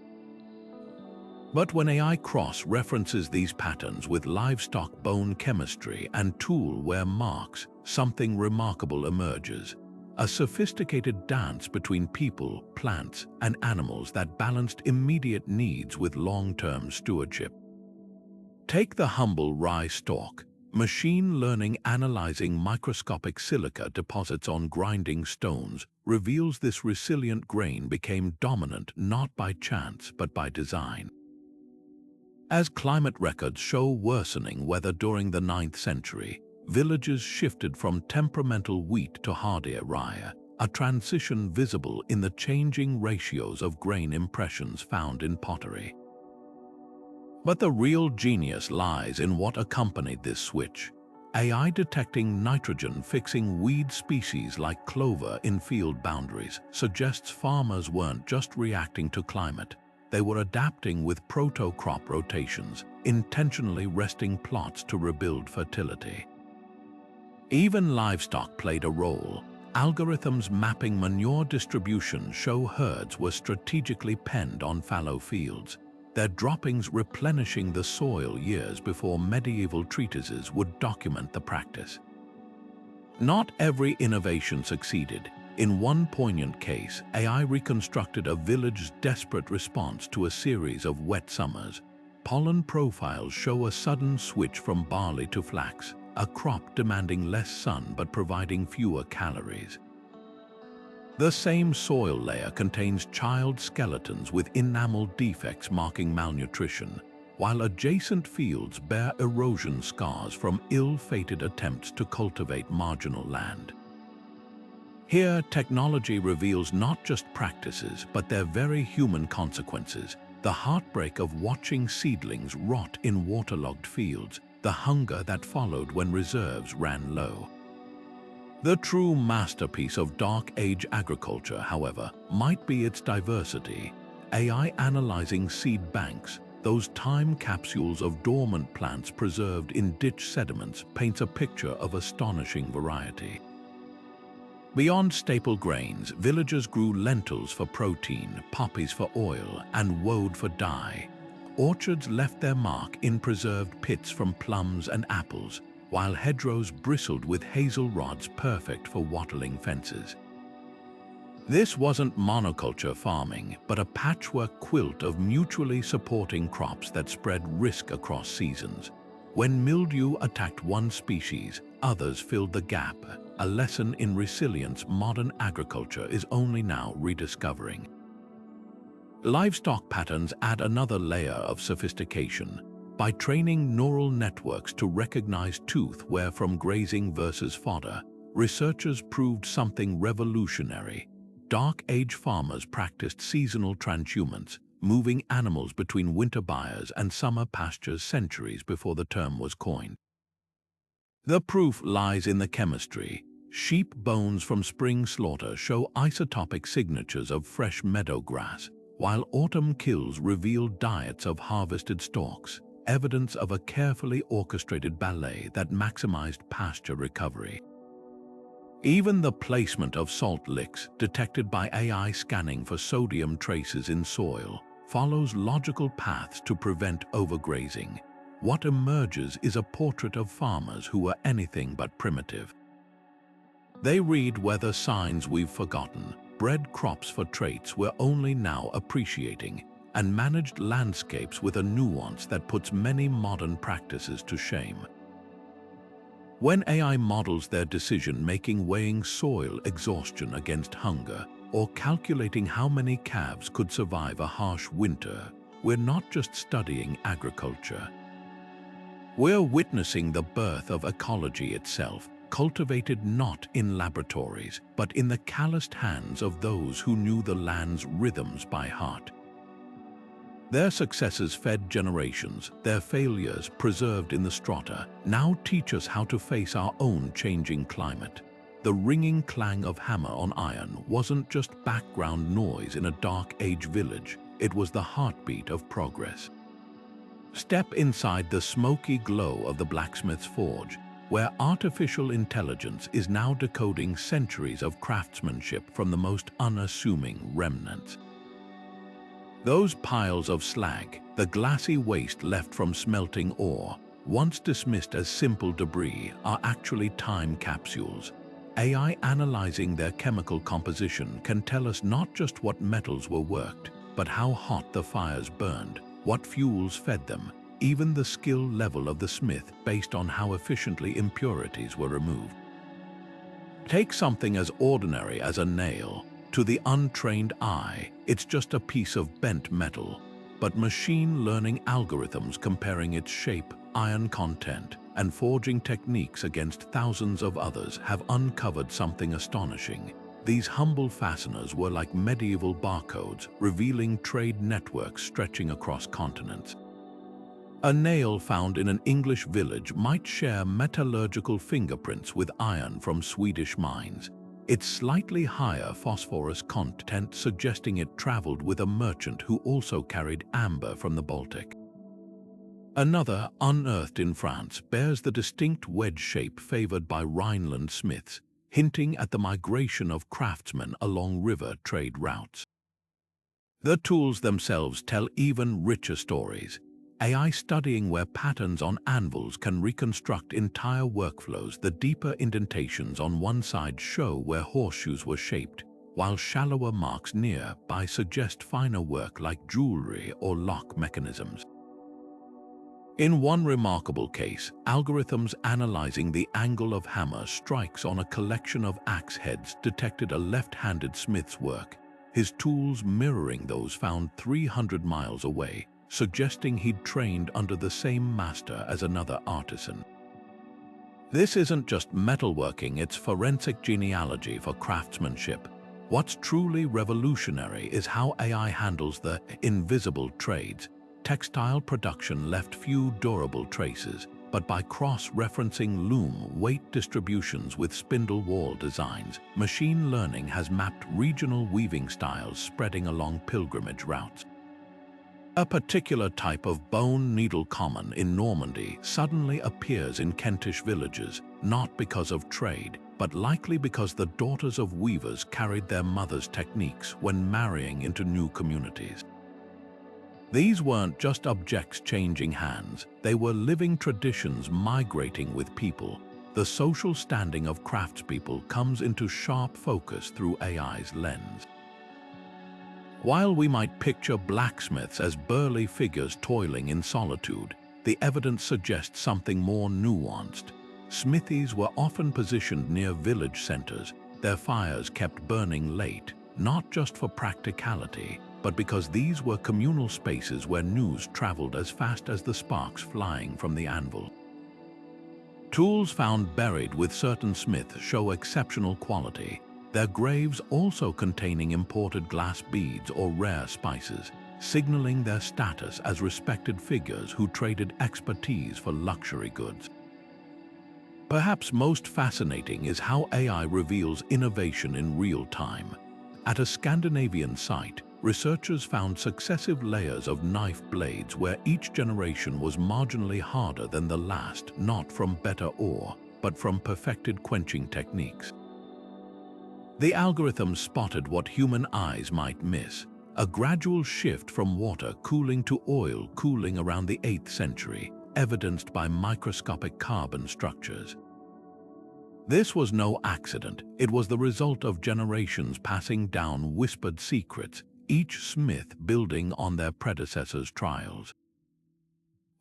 But when AI cross-references these patterns with livestock bone chemistry and tool wear marks, something remarkable emerges. A sophisticated dance between people, plants, and animals that balanced immediate needs with long-term stewardship. Take the humble rye stalk. Machine learning analyzing microscopic silica deposits on grinding stones reveals this resilient grain became dominant not by chance but by design. As climate records show worsening weather during the 9th century, villages shifted from temperamental wheat to hardier rye, a transition visible in the changing ratios of grain impressions found in pottery. But the real genius lies in what accompanied this switch. AI detecting nitrogen fixing weed species like clover in field boundaries suggests farmers weren't just reacting to climate, they were adapting with proto-crop rotations, intentionally resting plots to rebuild fertility. Even livestock played a role. Algorithms mapping manure distribution show herds were strategically penned on fallow fields, their droppings replenishing the soil years before medieval treatises would document the practice. Not every innovation succeeded. In one poignant case, AI reconstructed a village's desperate response to a series of wet summers. Pollen profiles show a sudden switch from barley to flax, a crop demanding less sun but providing fewer calories. The same soil layer contains child skeletons with enamel defects marking malnutrition, while adjacent fields bear erosion scars from ill-fated attempts to cultivate marginal land. Here, technology reveals not just practices, but their very human consequences, the heartbreak of watching seedlings rot in waterlogged fields, the hunger that followed when reserves ran low. The true masterpiece of Dark Age agriculture, however, might be its diversity. AI analyzing seed banks, those time capsules of dormant plants preserved in ditch sediments, paints a picture of astonishing variety. Beyond staple grains, villagers grew lentils for protein, poppies for oil, and woad for dye. Orchards left their mark in preserved pits from plums and apples, while hedgerows bristled with hazel rods perfect for wattling fences. This wasn't monoculture farming, but a patchwork quilt of mutually supporting crops that spread risk across seasons. When mildew attacked one species, others filled the gap, a lesson in resilience modern agriculture is only now rediscovering. Livestock patterns add another layer of sophistication. By training neural networks to recognize tooth wear from grazing versus fodder, researchers proved something revolutionary. Dark Age farmers practiced seasonal transhumance, moving animals between winter byres and summer pastures centuries before the term was coined. The proof lies in the chemistry. Sheep bones from spring slaughter show isotopic signatures of fresh meadow grass, while autumn kills reveal diets of harvested stalks, evidence of a carefully orchestrated ballet that maximized pasture recovery. Even the placement of salt licks, detected by AI scanning for sodium traces in soil, follows logical paths to prevent overgrazing. What emerges is a portrait of farmers who were anything but primitive. They read weather signs we've forgotten, bred crops for traits we're only now appreciating, and managed landscapes with a nuance that puts many modern practices to shame. When AI models their decision-making weighing soil exhaustion against hunger, or calculating how many calves could survive a harsh winter, we're not just studying agriculture. We're witnessing the birth of ecology itself, cultivated not in laboratories, but in the calloused hands of those who knew the land's rhythms by heart. Their successes fed generations, their failures preserved in the strata, now teach us how to face our own changing climate. The ringing clang of hammer on iron wasn't just background noise in a Dark Age village, it was the heartbeat of progress. Step inside the smoky glow of the blacksmith's forge, where artificial intelligence is now decoding centuries of craftsmanship from the most unassuming remnants. Those piles of slag, the glassy waste left from smelting ore, once dismissed as simple debris, are actually time capsules. AI analyzing their chemical composition can tell us not just what metals were worked, but how hot the fires burned, what fuels fed them, even the skill level of the smith based on how efficiently impurities were removed. Take something as ordinary as a nail. To the untrained eye, it's just a piece of bent metal, but machine learning algorithms comparing its shape, iron content, and forging techniques against thousands of others have uncovered something astonishing. These humble fasteners were like medieval barcodes, revealing trade networks stretching across continents. A nail found in an English village might share metallurgical fingerprints with iron from Swedish mines, its slightly higher phosphorus content suggesting it traveled with a merchant who also carried amber from the Baltic. Another, unearthed in France, bears the distinct wedge shape favored by Rhineland smiths, hinting at the migration of craftsmen along river trade routes. The tools themselves tell even richer stories. AI studying where patterns on anvils can reconstruct entire workflows. The deeper indentations on one side show where horseshoes were shaped, while shallower marks nearby suggest finer work like jewelry or lock mechanisms. In one remarkable case, algorithms analyzing the angle of hammer strikes on a collection of axe heads detected a left-handed smith's work, his tools mirroring those found 300 miles away, suggesting he'd trained under the same master as another artisan. This isn't just metalworking, it's forensic genealogy for craftsmanship. What's truly revolutionary is how AI handles the invisible trades. Textile production left few durable traces, but by cross-referencing loom weight distributions with spindle wall designs, machine learning has mapped regional weaving styles spreading along pilgrimage routes. A particular type of bone needle common in Normandy suddenly appears in Kentish villages, not because of trade, but likely because the daughters of weavers carried their mothers' techniques when marrying into new communities. These weren't just objects changing hands, they were living traditions migrating with people. The social standing of craftspeople comes into sharp focus through AI's lens. While we might picture blacksmiths as burly figures toiling in solitude, the evidence suggests something more nuanced. Smithies were often positioned near village centers, their fires kept burning late, not just for practicality, but because these were communal spaces where news traveled as fast as the sparks flying from the anvil. Tools found buried with certain smiths show exceptional quality, their graves also containing imported glass beads or rare spices, signaling their status as respected figures who traded expertise for luxury goods. Perhaps most fascinating is how AI reveals innovation in real time. At a Scandinavian site, researchers found successive layers of knife blades where each generation was marginally harder than the last, not from better ore, but from perfected quenching techniques. The algorithm spotted what human eyes might miss, a gradual shift from water cooling to oil cooling around the 8th century, evidenced by microscopic carbon structures. This was no accident, it was the result of generations passing down whispered secrets, each smith building on their predecessors' trials.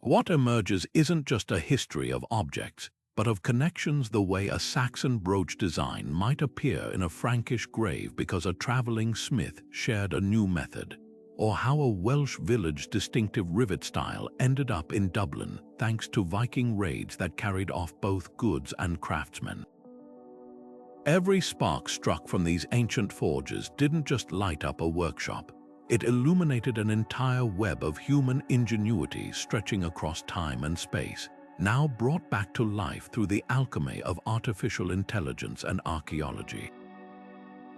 What emerges isn't just a history of objects, but of connections, the way a Saxon brooch design might appear in a Frankish grave because a traveling smith shared a new method, or how a Welsh village distinctive rivet style ended up in Dublin thanks to Viking raids that carried off both goods and craftsmen. Every spark struck from these ancient forges didn't just light up a workshop, it illuminated an entire web of human ingenuity stretching across time and space, now brought back to life through the alchemy of artificial intelligence and archaeology.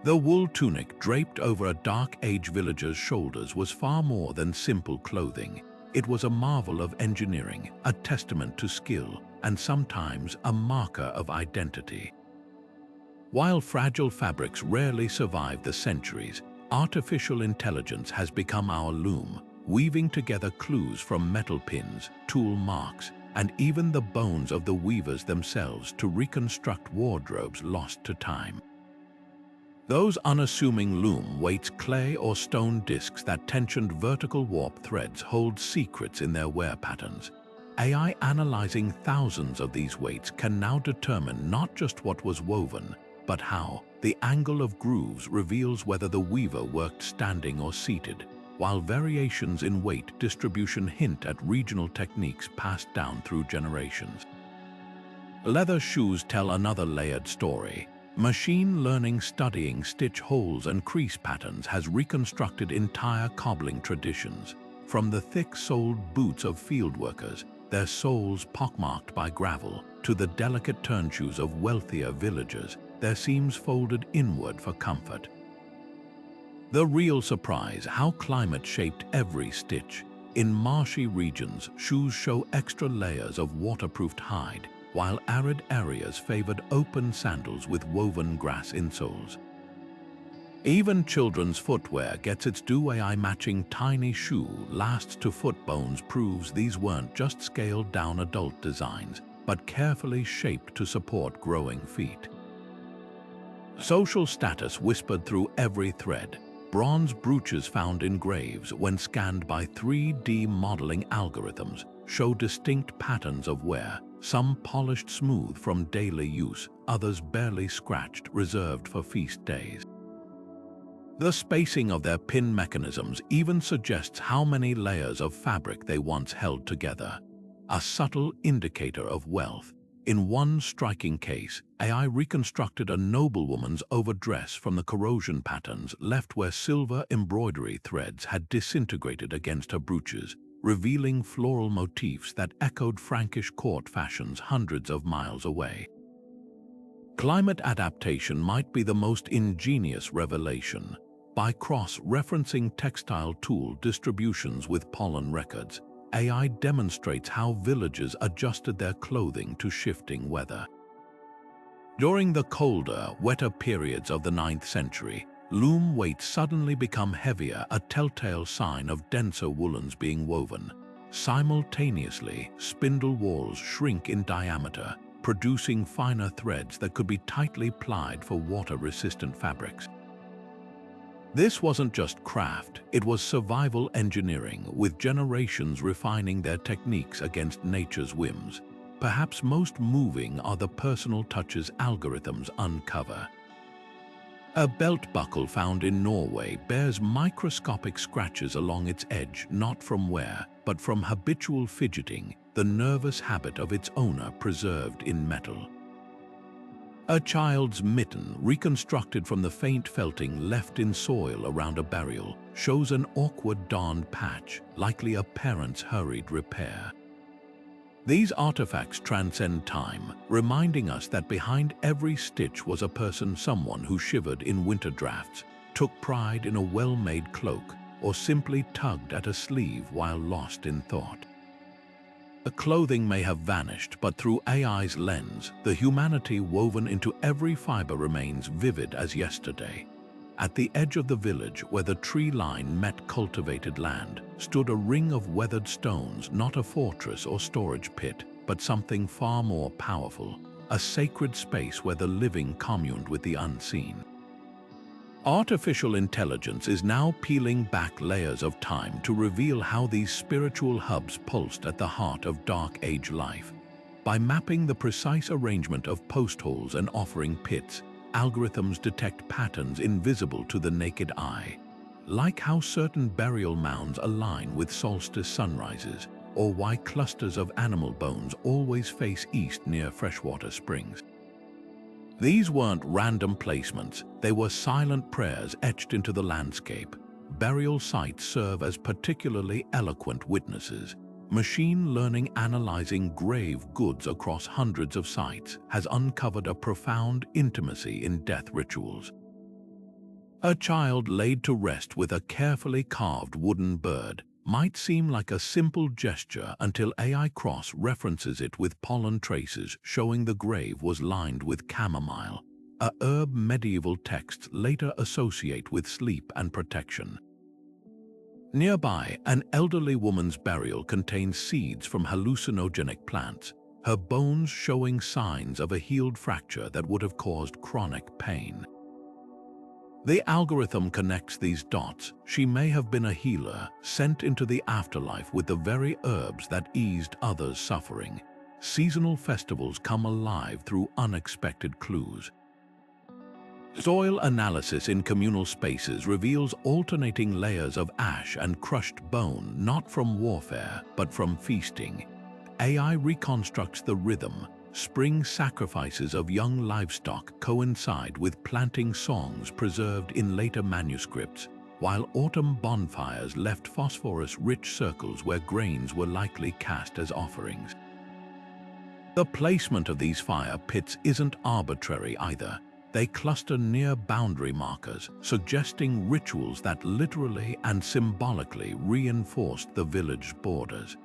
The wool tunic draped over a Dark Age villager's shoulders was far more than simple clothing. It was a marvel of engineering, a testament to skill, and sometimes a marker of identity. While fragile fabrics rarely survive the centuries, artificial intelligence has become our loom, weaving together clues from metal pins, tool marks, and even the bones of the weavers themselves to reconstruct wardrobes lost to time. Those unassuming loom weights, clay or stone discs that tensioned vertical warp threads hold secrets in their wear patterns. AI analyzing thousands of these weights can now determine not just what was woven, but how. The angle of grooves reveals whether the weaver worked standing or seated, while variations in weight distribution hint at regional techniques passed down through generations. Leather shoes tell another layered story. Machine learning studying stitch holes and crease patterns has reconstructed entire cobbling traditions. From the thick-soled boots of field workers, their soles pockmarked by gravel, to the delicate turn shoes of wealthier villagers, their seams folded inward for comfort. The real surprise, how climate shaped every stitch. In marshy regions, shoes show extra layers of waterproofed hide, while arid areas favored open sandals with woven grass insoles. Even children's footwear gets its due. AI matching tiny shoe lasts to foot bones proves these weren't just scaled-down adult designs, but carefully shaped to support growing feet. Social status whispered through every thread. Bronze brooches found in graves, when scanned by 3D modeling algorithms, show distinct patterns of wear, some polished smooth from daily use, others barely scratched, reserved for feast days. The spacing of their pin mechanisms even suggests how many layers of fabric they once held together, a subtle indicator of wealth. In one striking case, AI reconstructed a noblewoman's overdress from the corrosion patterns left where silver embroidery threads had disintegrated against her brooches, revealing floral motifs that echoed Frankish court fashions hundreds of miles away. Climate adaptation might be the most ingenious revelation. By cross-referencing textile tool distributions with pollen records, AI demonstrates how villages adjusted their clothing to shifting weather. During the colder, wetter periods of the 9th century, loom weights suddenly become heavier, a telltale sign of denser woolens being woven. Simultaneously, spindle whorls shrink in diameter, producing finer threads that could be tightly plied for water-resistant fabrics. This wasn't just craft, it was survival engineering, with generations refining their techniques against nature's whims. Perhaps most moving are the personal touches algorithms uncover. A belt buckle found in Norway bears microscopic scratches along its edge, not from wear, but from habitual fidgeting, the nervous habit of its owner preserved in metal. A child's mitten, reconstructed from the faint felting left in soil around a burial, shows an awkward darned patch, likely a parent's hurried repair. These artifacts transcend time, reminding us that behind every stitch was a person, someone who shivered in winter drafts, took pride in a well-made cloak, or simply tugged at a sleeve while lost in thought. The clothing may have vanished, but through AI's lens, the humanity woven into every fiber remains vivid as yesterday. At the edge of the village, where the tree line met cultivated land, stood a ring of weathered stones, not a fortress or storage pit, but something far more powerful, a sacred space where the living communed with the unseen. Artificial intelligence is now peeling back layers of time to reveal how these spiritual hubs pulsed at the heart of Dark Age life. By mapping the precise arrangement of post holes and offering pits, algorithms detect patterns invisible to the naked eye, like how certain burial mounds align with solstice sunrises, or why clusters of animal bones always face east near freshwater springs. These weren't random placements, they were silent prayers etched into the landscape. Burial sites serve as particularly eloquent witnesses. Machine learning analyzing grave goods across hundreds of sites has uncovered a profound intimacy in death rituals. A child laid to rest with a carefully carved wooden bird, might seem like a simple gesture until AI cross-references it with pollen traces showing the grave was lined with chamomile, a herb medieval texts later associate with sleep and protection. Nearby, an elderly woman's burial contains seeds from hallucinogenic plants, her bones showing signs of a healed fracture that would have caused chronic pain. The algorithm connects these dots. She may have been a healer, sent into the afterlife with the very herbs that eased others' suffering. Seasonal festivals come alive through unexpected clues. Soil analysis in communal spaces reveals alternating layers of ash and crushed bone, not from warfare, but from feasting. AI reconstructs the rhythm. Spring sacrifices of young livestock coincide with planting songs preserved in later manuscripts, while autumn bonfires left phosphorus-rich circles where grains were likely cast as offerings. The placement of these fire pits isn't arbitrary either. They cluster near boundary markers, suggesting rituals that literally and symbolically reinforced the village's borders.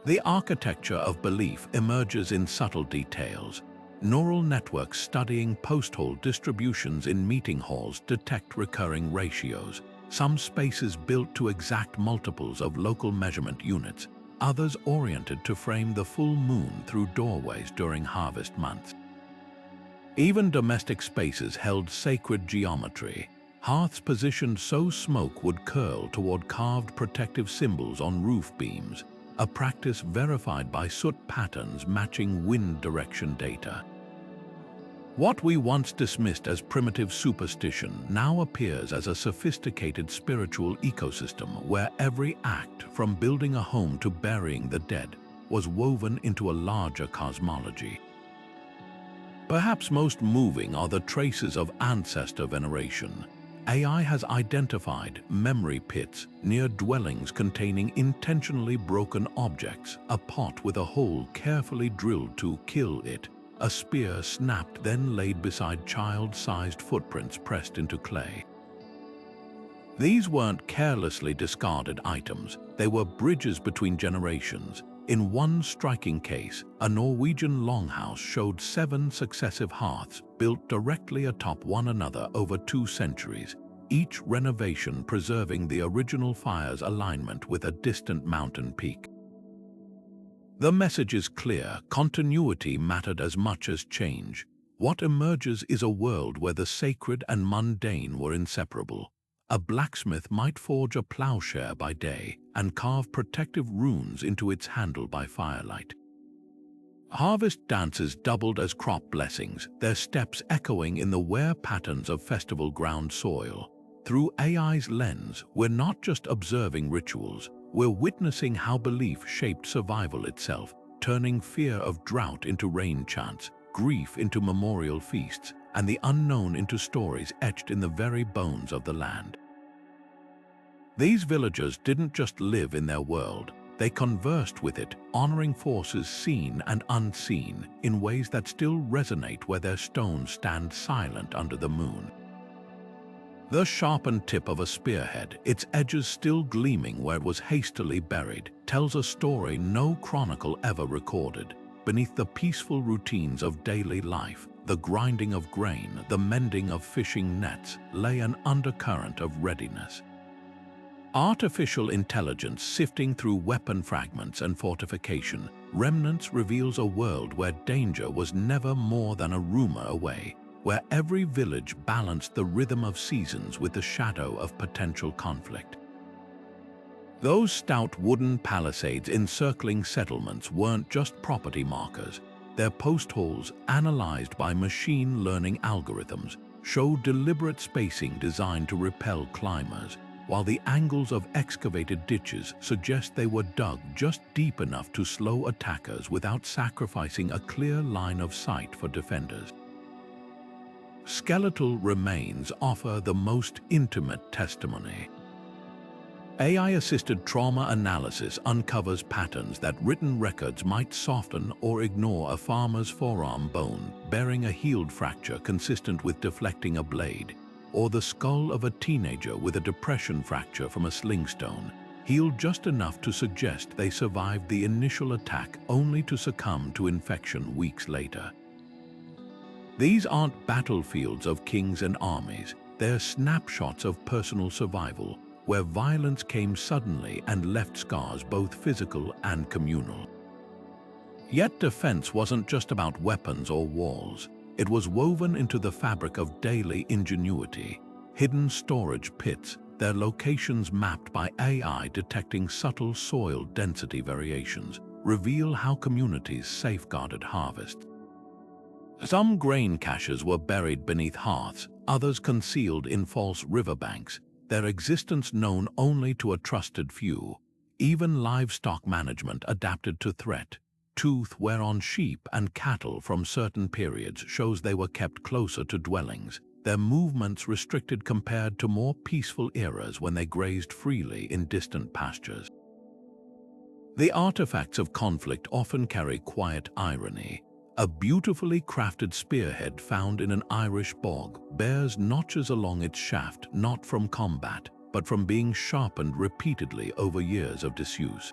The architecture of belief emerges in subtle details. Neural networks studying post-hole distributions in meeting halls detect recurring ratios, some spaces built to exact multiples of local measurement units, others oriented to frame the full moon through doorways during harvest months. Even domestic spaces held sacred geometry. Hearths positioned so smoke would curl toward carved protective symbols on roof beams, a practice verified by soot patterns matching wind direction data. What we once dismissed as primitive superstition now appears as a sophisticated spiritual ecosystem where every act, from building a home to burying the dead, was woven into a larger cosmology. Perhaps most moving are the traces of ancestor veneration. AI has identified memory pits near dwellings containing intentionally broken objects, a pot with a hole carefully drilled to kill it, a spear snapped then laid beside child-sized footprints pressed into clay. These weren't carelessly discarded items, they were bridges between generations. In one striking case, a Norwegian longhouse showed 7 successive hearths built directly atop one another over 2 centuries, each renovation preserving the original fire's alignment with a distant mountain peak. The message is clear: continuity mattered as much as change. What emerges is a world where the sacred and mundane were inseparable. A blacksmith might forge a plowshare by day and carve protective runes into its handle by firelight. Harvest dances doubled as crop blessings, their steps echoing in the wear patterns of festival ground soil. Through AI's lens, we're not just observing rituals, we're witnessing how belief shaped survival itself, turning fear of drought into rain chants, grief into memorial feasts, and the unknown into stories etched in the very bones of the land. These villagers didn't just live in their world, they conversed with it, honoring forces seen and unseen in ways that still resonate where their stones stand silent under the moon. The sharpened tip of a spearhead, its edges still gleaming where it was hastily buried, tells a story no chronicle ever recorded. Beneath the peaceful routines of daily life, the grinding of grain, the mending of fishing nets, lay an undercurrent of readiness. Artificial intelligence sifting through weapon fragments and fortification, Remnants reveals a world where danger was never more than a rumor away, where every village balanced the rhythm of seasons with the shadow of potential conflict. Those stout wooden palisades encircling settlements weren't just property markers. Their post holes, analyzed by machine learning algorithms, show deliberate spacing designed to repel climbers, while the angles of excavated ditches suggest they were dug just deep enough to slow attackers without sacrificing a clear line of sight for defenders. Skeletal remains offer the most intimate testimony. AI-assisted trauma analysis uncovers patterns that written records might soften or ignore: a farmer's forearm bone bearing a healed fracture consistent with deflecting a blade, or the skull of a teenager with a depression fracture from a sling stone, healed just enough to suggest they survived the initial attack only to succumb to infection weeks later. These aren't battlefields of kings and armies, they're snapshots of personal survival, where violence came suddenly and left scars both physical and communal. Yet defense wasn't just about weapons or walls. It was woven into the fabric of daily ingenuity. Hidden storage pits, their locations mapped by AI detecting subtle soil density variations, reveal how communities safeguarded harvest. Some grain caches were buried beneath hearths, others concealed in false riverbanks, their existence known only to a trusted few. Even livestock management adapted to threat. Tooth wear on sheep and cattle from certain periods shows they were kept closer to dwellings, their movements restricted compared to more peaceful eras when they grazed freely in distant pastures. The artifacts of conflict often carry quiet irony. A beautifully crafted spearhead found in an Irish bog bears notches along its shaft not from combat, but from being sharpened repeatedly over years of disuse.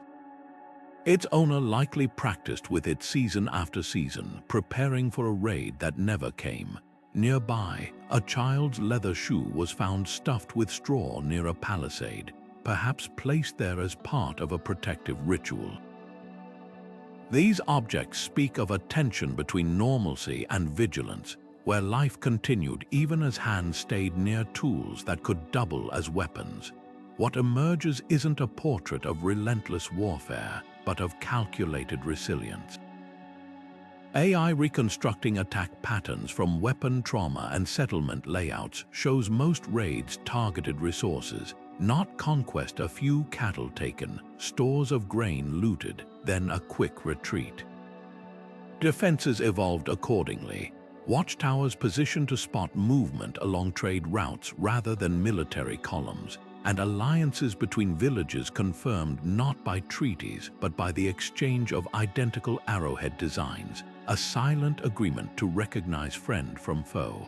Its owner likely practiced with it season after season, preparing for a raid that never came. Nearby, a child's leather shoe was found stuffed with straw near a palisade, perhaps placed there as part of a protective ritual. These objects speak of a tension between normalcy and vigilance, where life continued even as hands stayed near tools that could double as weapons. What emerges isn't a portrait of relentless warfare, but of calculated resilience. AI reconstructing attack patterns from weapon trauma and settlement layouts shows most raids targeted resources, not conquest. A few cattle taken, stores of grain looted, then a quick retreat. Defenses evolved accordingly. Watchtowers positioned to spot movement along trade routes rather than military columns, and alliances between villages confirmed not by treaties but by the exchange of identical arrowhead designs, a silent agreement to recognize friend from foe.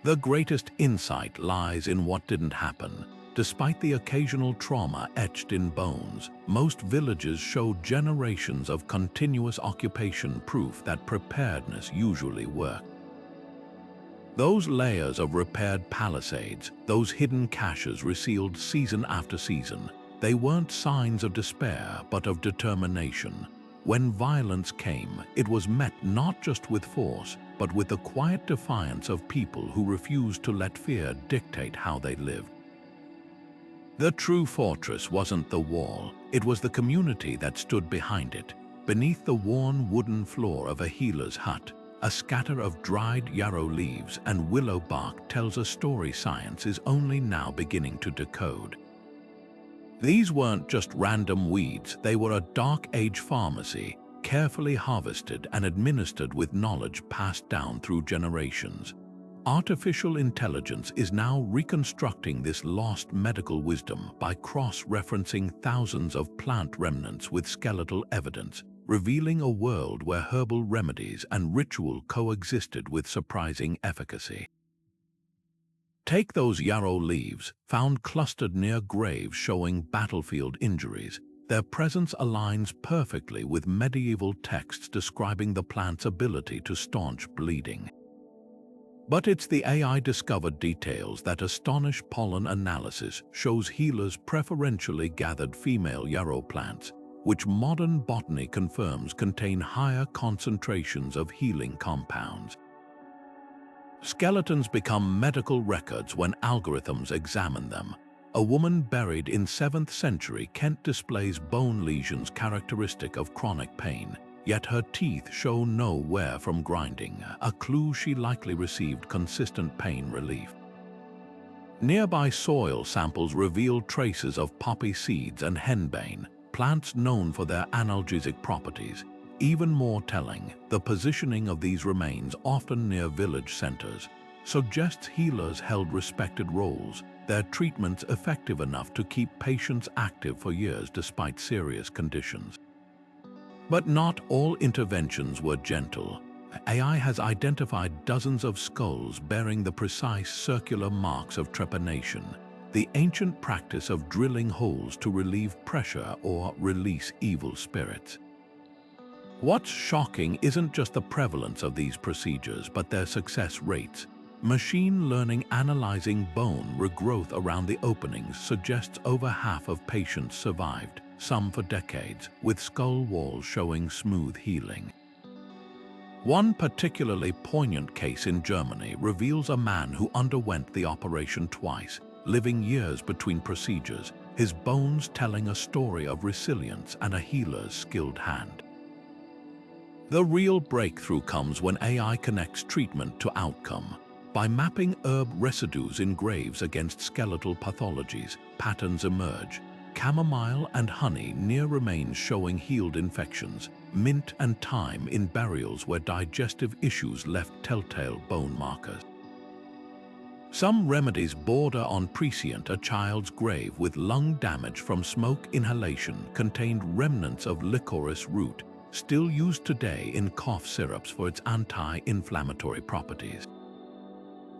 The greatest insight lies in what didn't happen. Despite the occasional trauma etched in bones, most villages showed generations of continuous occupation, proof that preparedness usually worked. Those layers of repaired palisades, those hidden caches resealed season after season, they weren't signs of despair but of determination. When violence came, it was met not just with force, but with the quiet defiance of people who refused to let fear dictate how they lived. The true fortress wasn't the wall, it was the community that stood behind it. Beneath the worn wooden floor of a healer's hut, a scatter of dried yarrow leaves and willow bark tells a story science is only now beginning to decode. These weren't just random weeds, they were a dark age pharmacy, carefully harvested and administered with knowledge passed down through generations. Artificial intelligence is now reconstructing this lost medical wisdom by cross-referencing thousands of plant remnants with skeletal evidence, revealing a world where herbal remedies and ritual coexisted with surprising efficacy. Take those yarrow leaves, found clustered near graves showing battlefield injuries. Their presence aligns perfectly with medieval texts describing the plant's ability to staunch bleeding. But it's the AI-discovered details that astonish. Pollen analysis shows healers preferentially gathered female yarrow plants, which modern botany confirms contain higher concentrations of healing compounds. Skeletons become medical records when algorithms examine them. A woman buried in 7th century Kent displays bone lesions characteristic of chronic pain, yet her teeth show no wear from grinding, a clue she likely received consistent pain relief. Nearby soil samples reveal traces of poppy seeds and henbane, plants known for their analgesic properties. Even more telling, the positioning of these remains, often near village centers, suggests healers held respected roles, their treatments effective enough to keep patients active for years despite serious conditions. But not all interventions were gentle. AI has identified dozens of skulls bearing the precise circular marks of trepanation. the ancient practice of drilling holes to relieve pressure or release evil spirits. What's shocking isn't just the prevalence of these procedures, but their success rates. Machine learning analyzing bone regrowth around the openings suggests over half of patients survived, some for decades, with skull walls showing smooth healing. One particularly poignant case in Germany reveals a man who underwent the operation twice, living years between procedures, his bones telling a story of resilience and a healer's skilled hand. The real breakthrough comes when AI connects treatment to outcome. By mapping herb residues in graves against skeletal pathologies, patterns emerge. Chamomile and honey near remains showing healed infections, mint and thyme in burials where digestive issues left telltale bone markers. Some remedies border on prescient. A child's grave with lung damage from smoke inhalation contained remnants of licorice root, still used today in cough syrups for its anti-inflammatory properties.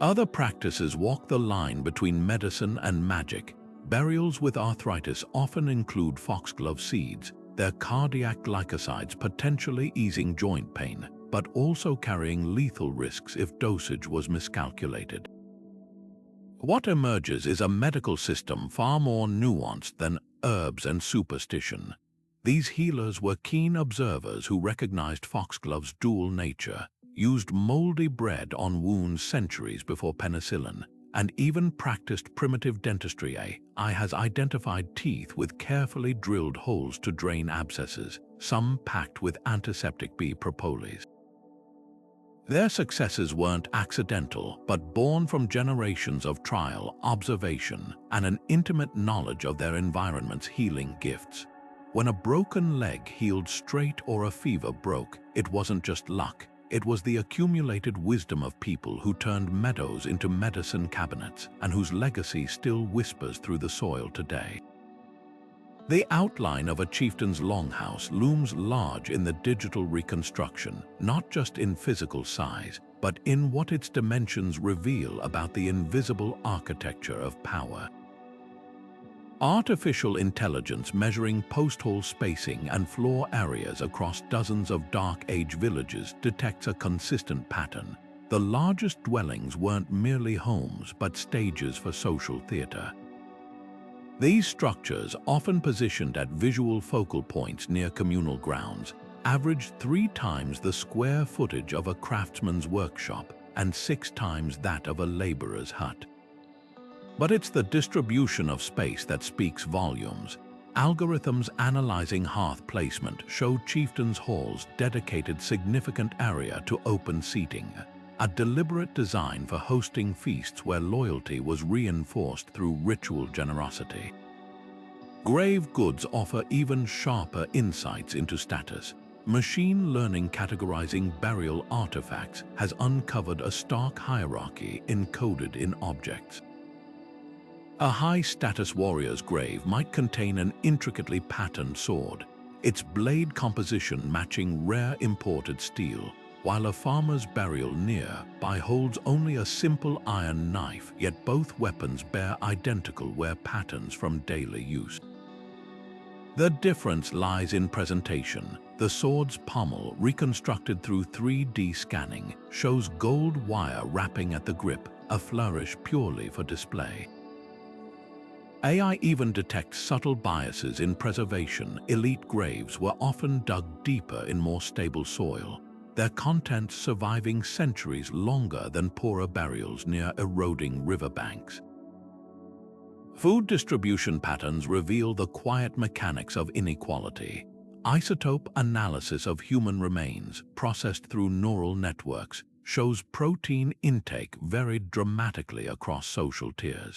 Other practices walk the line between medicine and magic. Burials with arthritis often include foxglove seeds, their cardiac glycosides potentially easing joint pain, but also carrying lethal risks if dosage was miscalculated. What emerges is a medical system far more nuanced than herbs and superstition. These healers were keen observers who recognized foxglove's dual nature, used moldy bread on wounds centuries before penicillin, and even practiced primitive dentistry. AI has identified teeth with carefully drilled holes to drain abscesses, some packed with antiseptic B. propolis. Their successes weren't accidental, but born from generations of trial, observation, and an intimate knowledge of their environment's healing gifts. When a broken leg healed straight or a fever broke, it wasn't just luck. It was the accumulated wisdom of people who turned meadows into medicine cabinets and whose legacy still whispers through the soil today. The outline of a chieftain's longhouse looms large in the digital reconstruction, not just in physical size, but in what its dimensions reveal about the invisible architecture of power. Artificial intelligence measuring post-hole spacing and floor areas across dozens of Dark Age villages detects a consistent pattern. The largest dwellings weren't merely homes but stages for social theater. These structures, often positioned at visual focal points near communal grounds, averaged 3 times the square footage of a craftsman's workshop and 6 times that of a laborer's hut. But it's the distribution of space that speaks volumes. Algorithms analyzing hearth placement showed chieftains' halls dedicated significant area to open seating, a deliberate design for hosting feasts where loyalty was reinforced through ritual generosity. Grave goods offer even sharper insights into status. Machine learning categorizing burial artifacts has uncovered a stark hierarchy encoded in objects. A high-status warrior's grave might contain an intricately patterned sword, its blade composition matching rare imported steel, while a farmer's burial nearby holds only a simple iron knife, yet both weapons bear identical wear patterns from daily use. The difference lies in presentation. The sword's pommel, reconstructed through 3D scanning, shows gold wire wrapping at the grip, a flourish purely for display. AI even detects subtle biases in preservation. Elite graves were often dug deeper in more stable soil, their contents surviving centuries longer than poorer burials near eroding riverbanks. Food distribution patterns reveal the quiet mechanics of inequality. Isotope analysis of human remains, processed through neural networks, shows protein intake varied dramatically across social tiers.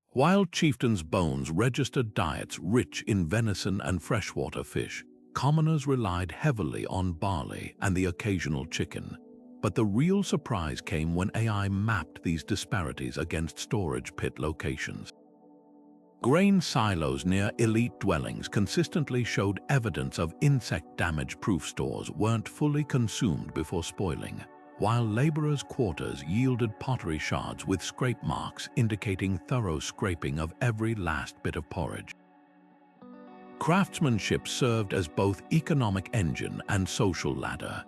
While chieftains' bones registered diets rich in venison and freshwater fish, commoners relied heavily on barley and the occasional chicken. But the real surprise came when AI mapped these disparities against storage pit locations. Grain silos near elite dwellings consistently showed evidence of insect damage. Proof stores weren't fully consumed before spoiling. while laborers' quarters yielded pottery shards with scrape marks indicating thorough scraping of every last bit of porridge. Craftsmanship served as both economic engine and social ladder.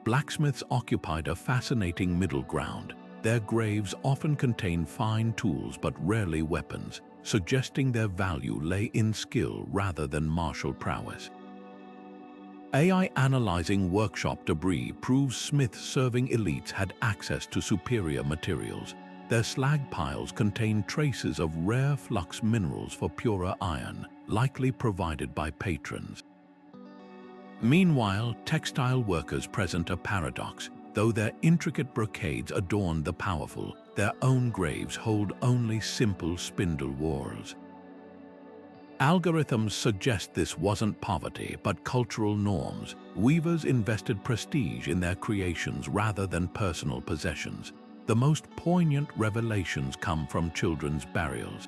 Blacksmiths occupied a fascinating middle ground. Their graves often contain fine tools but rarely weapons, suggesting their value lay in skill rather than martial prowess. AI analyzing workshop debris proves smith-serving elites had access to superior materials. Their slag piles contain traces of rare flux minerals for purer iron, likely provided by patrons. Meanwhile, textile workers present a paradox. Though their intricate brocades adorn the powerful, their own graves hold only simple spindle whorls. Algorithms suggest this wasn't poverty, but cultural norms. Weavers invested prestige in their creations rather than personal possessions. The most poignant revelations come from children's burials.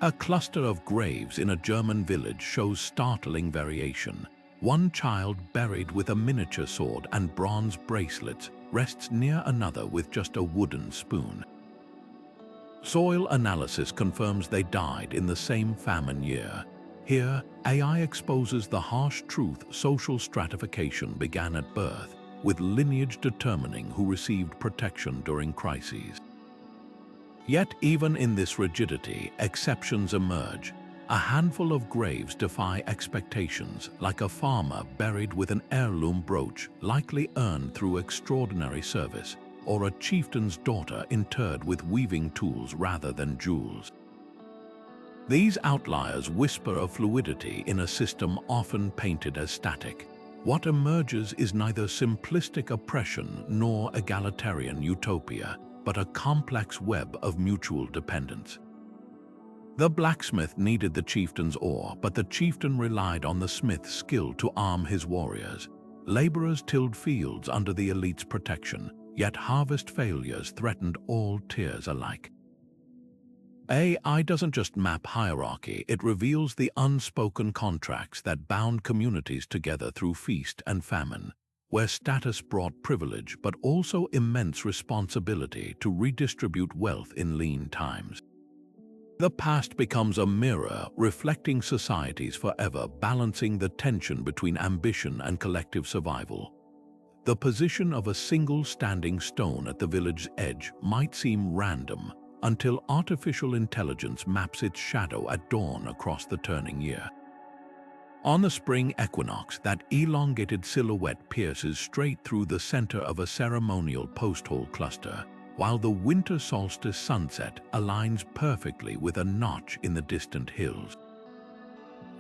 A cluster of graves in a German village shows startling variation. One child, buried with a miniature sword and bronze bracelets, rests near another with just a wooden spoon. Soil analysis confirms they died in the same famine year. Here, AI exposes the harsh truth: social stratification began at birth, with lineage determining who received protection during crises. Yet even in this rigidity, exceptions emerge. A handful of graves defy expectations, like a farmer buried with an heirloom brooch likely earned through extraordinary service, or a chieftain's daughter interred with weaving tools rather than jewels. These outliers whisper of fluidity in a system often painted as static. What emerges is neither simplistic oppression nor egalitarian utopia, but a complex web of mutual dependence. The blacksmith needed the chieftain's ore, but the chieftain relied on the smith's skill to arm his warriors. Laborers tilled fields under the elite's protection, yet harvest failures threatened all tiers alike. AI doesn't just map hierarchy, it reveals the unspoken contracts that bound communities together through feast and famine, where status brought privilege but also immense responsibility to redistribute wealth in lean times. The past becomes a mirror reflecting societies forever, balancing the tension between ambition and collective survival. The position of a single standing stone at the village's edge might seem random until artificial intelligence maps its shadow at dawn across the turning year. On the spring equinox, that elongated silhouette pierces straight through the center of a ceremonial post-hole cluster, while the winter solstice sunset aligns perfectly with a notch in the distant hills.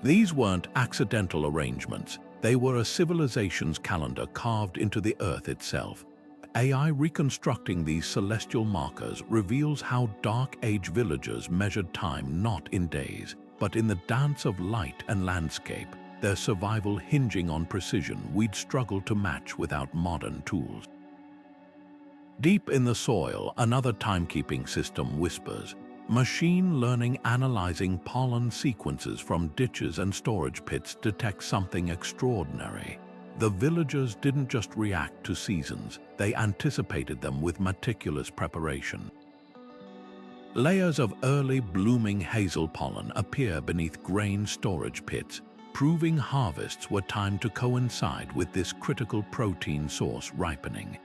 These weren't accidental arrangements, they were a civilization's calendar carved into the earth itself. AI reconstructing these celestial markers reveals how Dark Age villagers measured time not in days, but in the dance of light and landscape, their survival hinging on precision we'd struggle to match without modern tools. Deep in the soil, another timekeeping system whispers, machine learning analyzing pollen sequences from ditches and storage pits detects something extraordinary. The villagers didn't just react to seasons, they anticipated them with meticulous preparation. Layers of early blooming hazel pollen appear beneath grain storage pits, proving harvests were timed to coincide with this critical protein source ripening.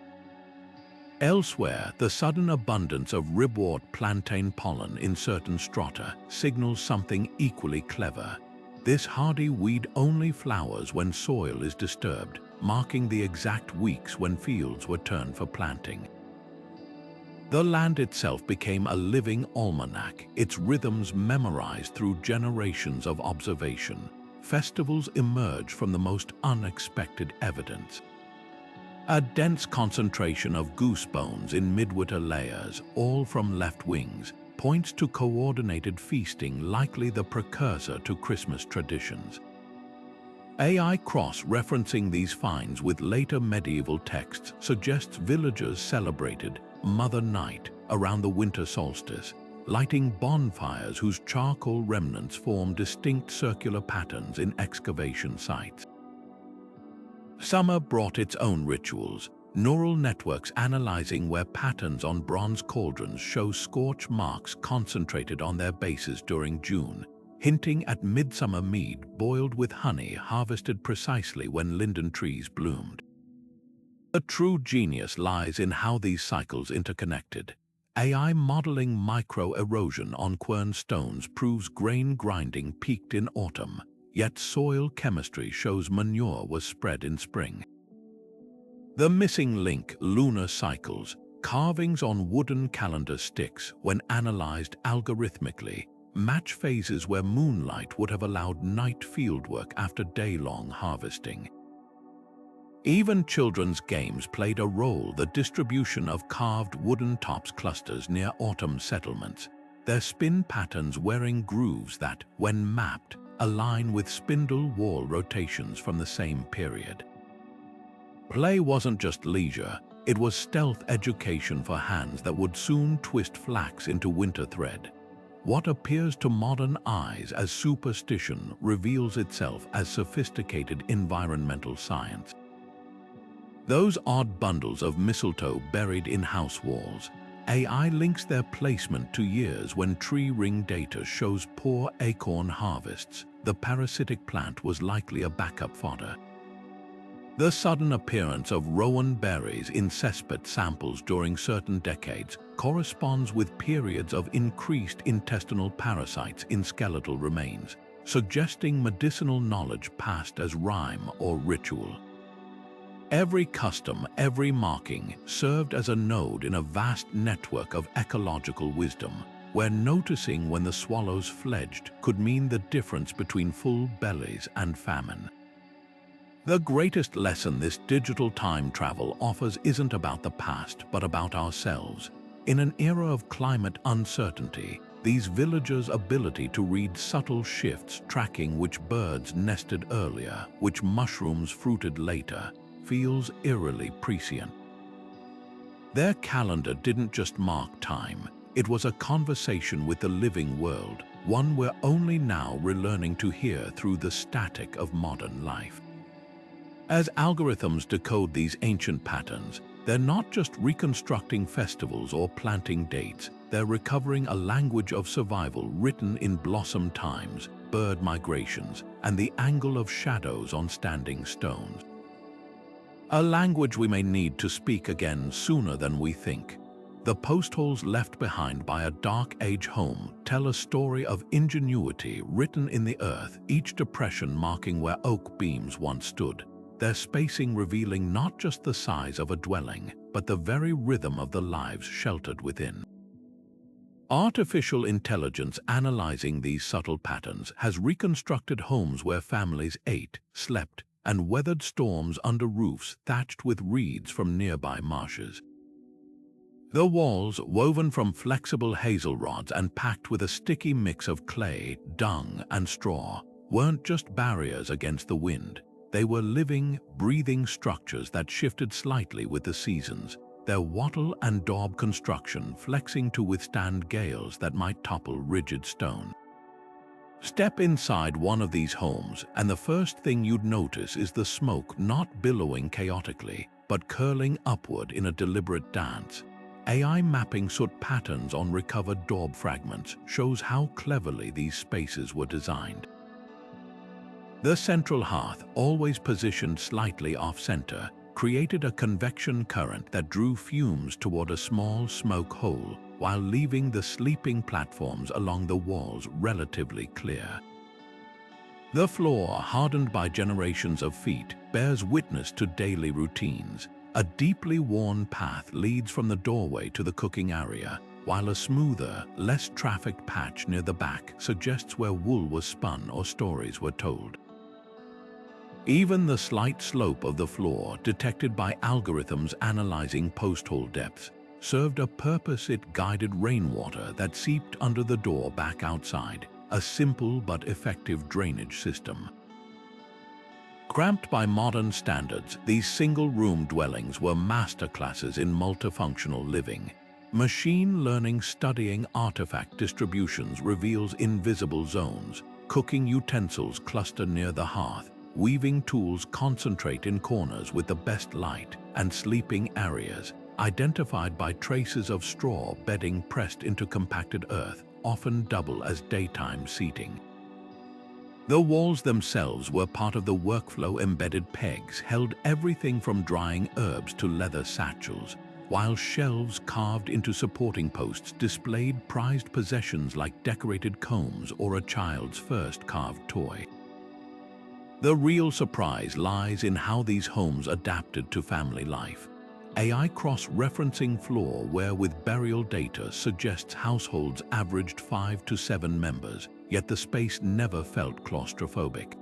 Elsewhere, the sudden abundance of ribwort plantain pollen in certain strata signals something equally clever. This hardy weed only flowers when soil is disturbed, marking the exact weeks when fields were turned for planting. The land itself became a living almanac, its rhythms memorized through generations of observation. Festivals emerge from the most unexpected evidence. A dense concentration of goose bones in midwinter layers, all from left wings, points to coordinated feasting, likely the precursor to Christmas traditions. AI cross-referencing these finds with later medieval texts suggests villagers celebrated Mother Night around the winter solstice, lighting bonfires whose charcoal remnants form distinct circular patterns in excavation sites. Summer brought its own rituals. Neural networks analyzing where patterns on bronze cauldrons show scorch marks concentrated on their bases during June, hinting at midsummer mead boiled with honey harvested precisely when linden trees bloomed. The true genius lies in how these cycles interconnected. AI modeling micro-erosion on quern stones proves grain grinding peaked in autumn, yet soil chemistry shows manure was spread in spring. The missing link, lunar cycles, carvings on wooden calendar sticks, when analyzed algorithmically, match phases where moonlight would have allowed night fieldwork after day-long harvesting. Even children's games played a role. The distribution of carved wooden tops clusters near autumn settlements, their spin patterns wearing grooves that, when mapped, align with spindle whorl rotations from the same period. Play wasn't just leisure, it was stealth education for hands that would soon twist flax into winter thread. What appears to modern eyes as superstition reveals itself as sophisticated environmental science. Those odd bundles of mistletoe buried in house walls, AI links their placement to years when tree ring data shows poor acorn harvests. The parasitic plant was likely a backup fodder. The sudden appearance of rowan berries in cesspit samples during certain decades corresponds with periods of increased intestinal parasites in skeletal remains, suggesting medicinal knowledge passed as rhyme or ritual. Every custom, every marking served as a node in a vast network of ecological wisdom, where noticing when the swallows fledged could mean the difference between full bellies and famine. The greatest lesson this digital time travel offers isn't about the past, but about ourselves. In an era of climate uncertainty, these villagers' ability to read subtle shifts, tracking which birds nested earlier, which mushrooms fruited later, feels eerily prescient. Their calendar didn't just mark time, it was a conversation with the living world, one we're only now relearning to hear through the static of modern life. As algorithms decode these ancient patterns, they're not just reconstructing festivals or planting dates, they're recovering a language of survival written in blossom times, bird migrations, and the angle of shadows on standing stones. A language we may need to speak again sooner than we think. The post holes left behind by a Dark Age home tell a story of ingenuity written in the earth, each depression marking where oak beams once stood, their spacing revealing not just the size of a dwelling, but the very rhythm of the lives sheltered within. Artificial intelligence analyzing these subtle patterns has reconstructed homes where families ate, slept, and weathered storms under roofs thatched with reeds from nearby marshes. The walls, woven from flexible hazel rods and packed with a sticky mix of clay, dung, and straw, weren't just barriers against the wind. They were living, breathing structures that shifted slightly with the seasons, their wattle and daub construction flexing to withstand gales that might topple rigid stone. Step inside one of these homes, and the first thing you'd notice is the smoke not billowing chaotically, but curling upward in a deliberate dance. AI mapping soot patterns on recovered daub fragments shows how cleverly these spaces were designed. The central hearth, always positioned slightly off-center, created a convection current that drew fumes toward a small smoke hole, while leaving the sleeping platforms along the walls relatively clear. The floor, hardened by generations of feet, bears witness to daily routines. A deeply worn path leads from the doorway to the cooking area, while a smoother, less trafficked patch near the back suggests where wool was spun or stories were told. Even the slight slope of the floor, detected by algorithms analyzing post-hole depths, served a purpose. It guided rainwater that seeped under the door back outside, a simple but effective drainage system. Cramped by modern standards, these single-room dwellings were masterclasses in multifunctional living. Machine learning studying artifact distributions reveals invisible zones, cooking utensils cluster near the hearth, weaving tools concentrate in corners with the best light, and sleeping areas, identified by traces of straw bedding pressed into compacted earth, often double as daytime seating. The walls themselves were part of the workflow. Embedded pegs held everything from drying herbs to leather satchels, while shelves carved into supporting posts displayed prized possessions like decorated combs or a child's first carved toy. The real surprise lies in how these homes adapted to family life. AI cross-referencing floorware with burial data suggests households averaged 5 to 7 members, yet the space never felt claustrophobic.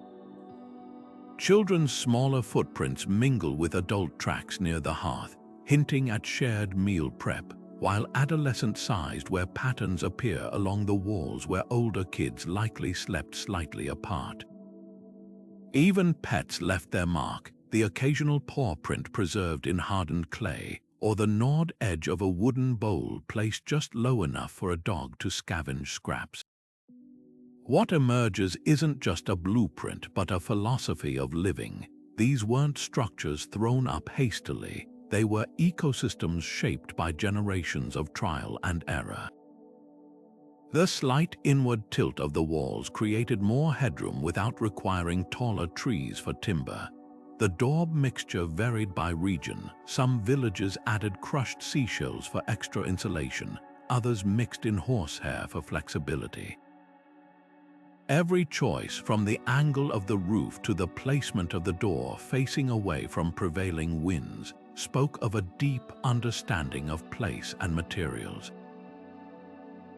Children's smaller footprints mingle with adult tracks near the hearth, hinting at shared meal prep, while adolescent-sized where patterns appear along the walls where older kids likely slept slightly apart. Even pets left their mark, the occasional paw print preserved in hardened clay, or the gnawed edge of a wooden bowl placed just low enough for a dog to scavenge scraps. What emerges isn't just a blueprint but a philosophy of living. These weren't structures thrown up hastily, they were ecosystems shaped by generations of trial and error. The slight inward tilt of the walls created more headroom without requiring taller trees for timber. The daub mixture varied by region. Some villages added crushed seashells for extra insulation, others mixed in horsehair for flexibility. Every choice, from the angle of the roof to the placement of the door facing away from prevailing winds, spoke of a deep understanding of place and materials.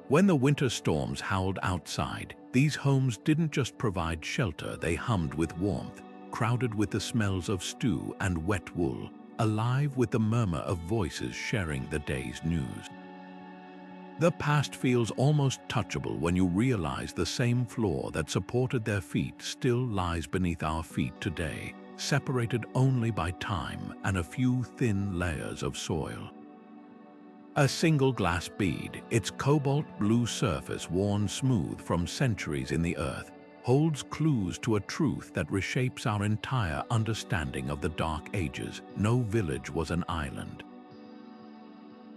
When the winter storms howled outside, these homes didn't just provide shelter, they hummed with warmth, crowded with the smells of stew and wet wool, alive with the murmur of voices sharing the day's news. The past feels almost touchable when you realize the same floor that supported their feet still lies beneath our feet today, separated only by time and a few thin layers of soil. A single glass bead, its cobalt blue surface worn smooth from centuries in the earth, holds clues to a truth that reshapes our entire understanding of the Dark Ages. No village was an island.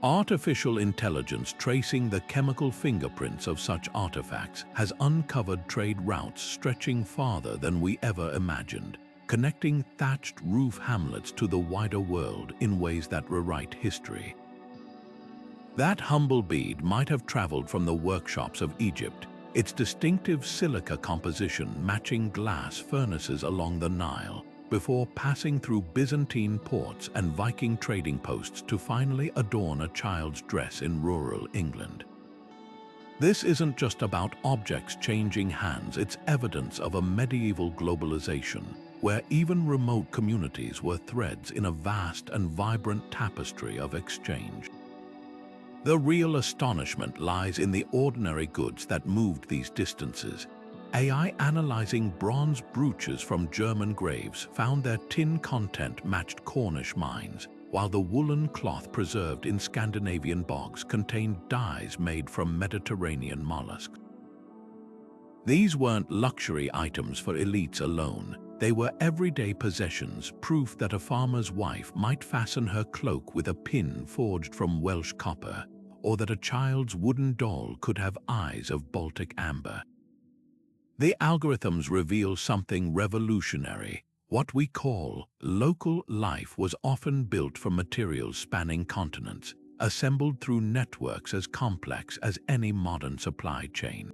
Artificial intelligence tracing the chemical fingerprints of such artifacts has uncovered trade routes stretching farther than we ever imagined, connecting thatched roof hamlets to the wider world in ways that rewrite history. That humble bead might have traveled from the workshops of Egypt, its distinctive silica composition matching glass furnaces along the Nile, before passing through Byzantine ports and Viking trading posts to finally adorn a child's dress in rural England. This isn't just about objects changing hands, it's evidence of a medieval globalization, where even remote communities were threads in a vast and vibrant tapestry of exchange. The real astonishment lies in the ordinary goods that moved these distances. AI analyzing bronze brooches from German graves found their tin content matched Cornish mines, while the woolen cloth preserved in Scandinavian bogs contained dyes made from Mediterranean mollusks. These weren't luxury items for elites alone. They were everyday possessions, proof that a farmer's wife might fasten her cloak with a pin forged from Welsh copper, or that a child's wooden doll could have eyes of Baltic amber. The algorithms reveal something revolutionary. What we call local life was often built from materials spanning continents, assembled through networks as complex as any modern supply chain.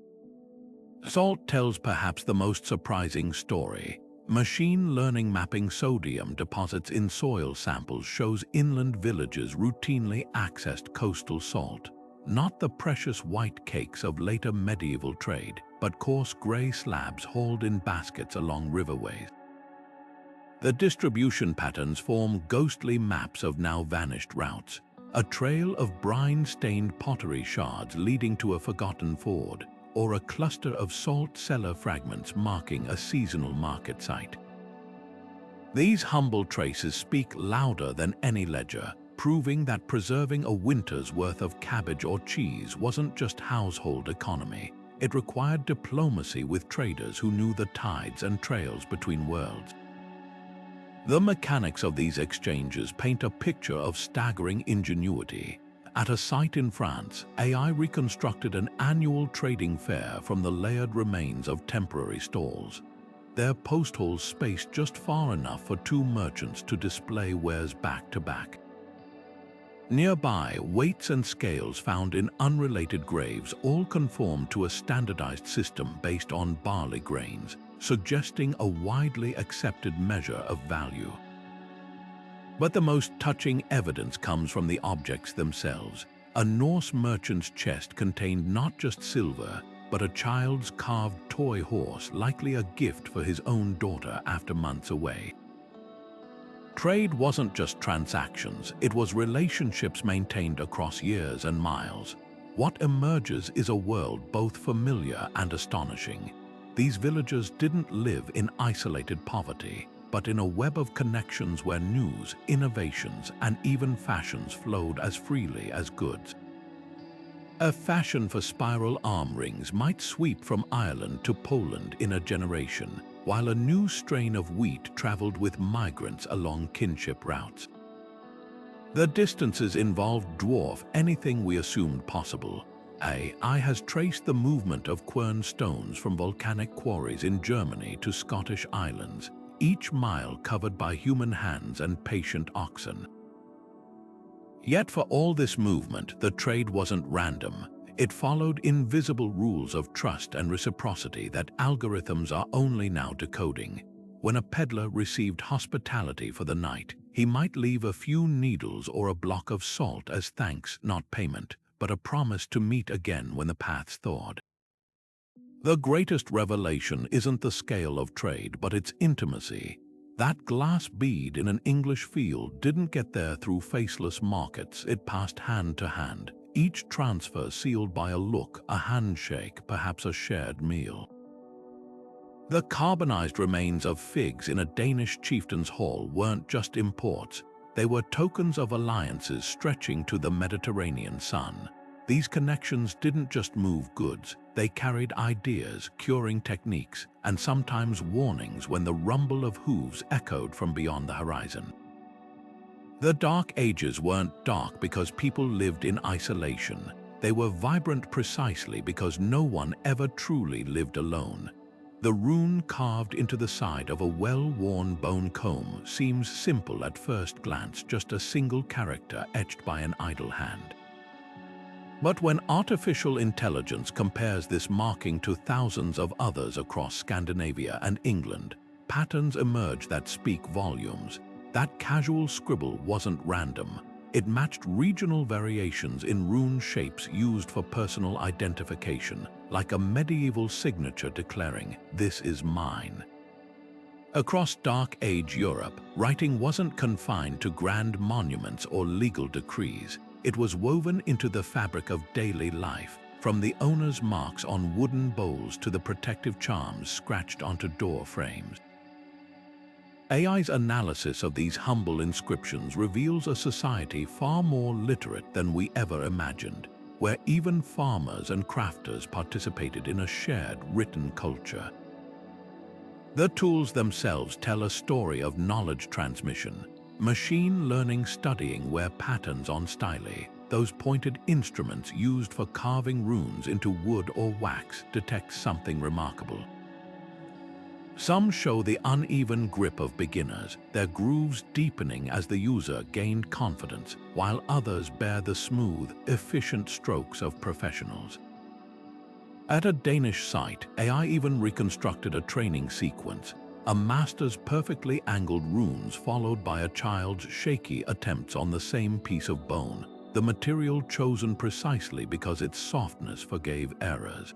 Salt tells perhaps the most surprising story. Machine learning mapping sodium deposits in soil samples shows inland villages routinely accessed coastal salt, not the precious white cakes of later medieval trade, but coarse gray slabs hauled in baskets along riverways. The distribution patterns form ghostly maps of now vanished routes, a trail of brine-stained pottery shards leading to a forgotten ford, or a cluster of salt cellar fragments marking a seasonal market site. These humble traces speak louder than any ledger, proving that preserving a winter's worth of cabbage or cheese wasn't just household economy. It required diplomacy with traders who knew the tides and trails between worlds. The mechanics of these exchanges paint a picture of staggering ingenuity. At a site in France, AI reconstructed an annual trading fair from the layered remains of temporary stalls. Their post holes spaced just far enough for two merchants to display wares back to back. Nearby, weights and scales found in unrelated graves all conform to a standardized system based on barley grains, suggesting a widely accepted measure of value. But the most touching evidence comes from the objects themselves. A Norse merchant's chest contained not just silver, but a child's carved toy horse, likely a gift for his own daughter after months away. Trade wasn't just transactions, it was relationships maintained across years and miles. What emerges is a world both familiar and astonishing. These villagers didn't live in isolated poverty, but in a web of connections where news, innovations, and even fashions flowed as freely as goods. A fashion for spiral arm rings might sweep from Ireland to Poland in a generation, while a new strain of wheat traveled with migrants along kinship routes. The distances involved dwarf anything we assumed possible. AI has traced the movement of quern stones from volcanic quarries in Germany to Scottish islands, each mile covered by human hands and patient oxen. Yet for all this movement, the trade wasn't random. It followed invisible rules of trust and reciprocity that algorithms are only now decoding. When a peddler received hospitality for the night, he might leave a few needles or a block of salt as thanks, not payment, but a promise to meet again when the paths thawed. The greatest revelation isn't the scale of trade, but its intimacy. That glass bead in an English field didn't get there through faceless markets, it passed hand to hand, each transfer sealed by a look, a handshake, perhaps a shared meal. The carbonized remains of figs in a Danish chieftain's hall weren't just imports, they were tokens of alliances stretching to the Mediterranean sun. These connections didn't just move goods, they carried ideas, curing techniques, and sometimes warnings when the rumble of hooves echoed from beyond the horizon. The Dark Ages weren't dark because people lived in isolation. They were vibrant precisely because no one ever truly lived alone. The rune carved into the side of a well-worn bone comb seems simple at first glance, just a single character etched by an idle hand. But when artificial intelligence compares this marking to thousands of others across Scandinavia and England, patterns emerge that speak volumes. That casual scribble wasn't random. It matched regional variations in rune shapes used for personal identification, like a medieval signature declaring, "This is mine." Across Dark Age Europe, writing wasn't confined to grand monuments or legal decrees. It was woven into the fabric of daily life, from the owner's marks on wooden bowls to the protective charms scratched onto door frames. AI's analysis of these humble inscriptions reveals a society far more literate than we ever imagined, where even farmers and crafters participated in a shared written culture. The tools themselves tell a story of knowledge transmission. Machine learning studying where patterns on style, those pointed instruments used for carving runes into wood or wax, detect something remarkable. Some show the uneven grip of beginners, their grooves deepening as the user gained confidence, while others bear the smooth, efficient strokes of professionals. At a Danish site, AI even reconstructed a training sequence, a master's perfectly angled runes followed by a child's shaky attempts on the same piece of bone, the material chosen precisely because its softness forgave errors.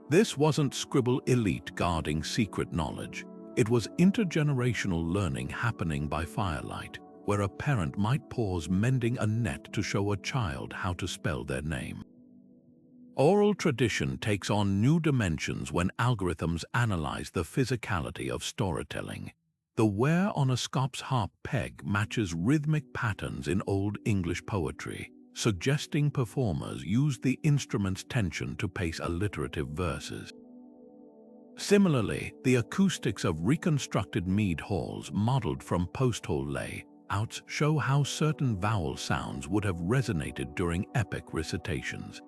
This wasn't scribble elite guarding secret knowledge. It was intergenerational learning happening by firelight, where a parent might pause mending a net to show a child how to spell their name. Oral tradition takes on new dimensions when algorithms analyze the physicality of storytelling. The wear on a Scops harp peg matches rhythmic patterns in Old English poetry, suggesting performers used the instrument's tension to pace alliterative verses. Similarly, the acoustics of reconstructed mead halls modeled from post-hall layouts show how certain vowel sounds would have resonated during epic recitations.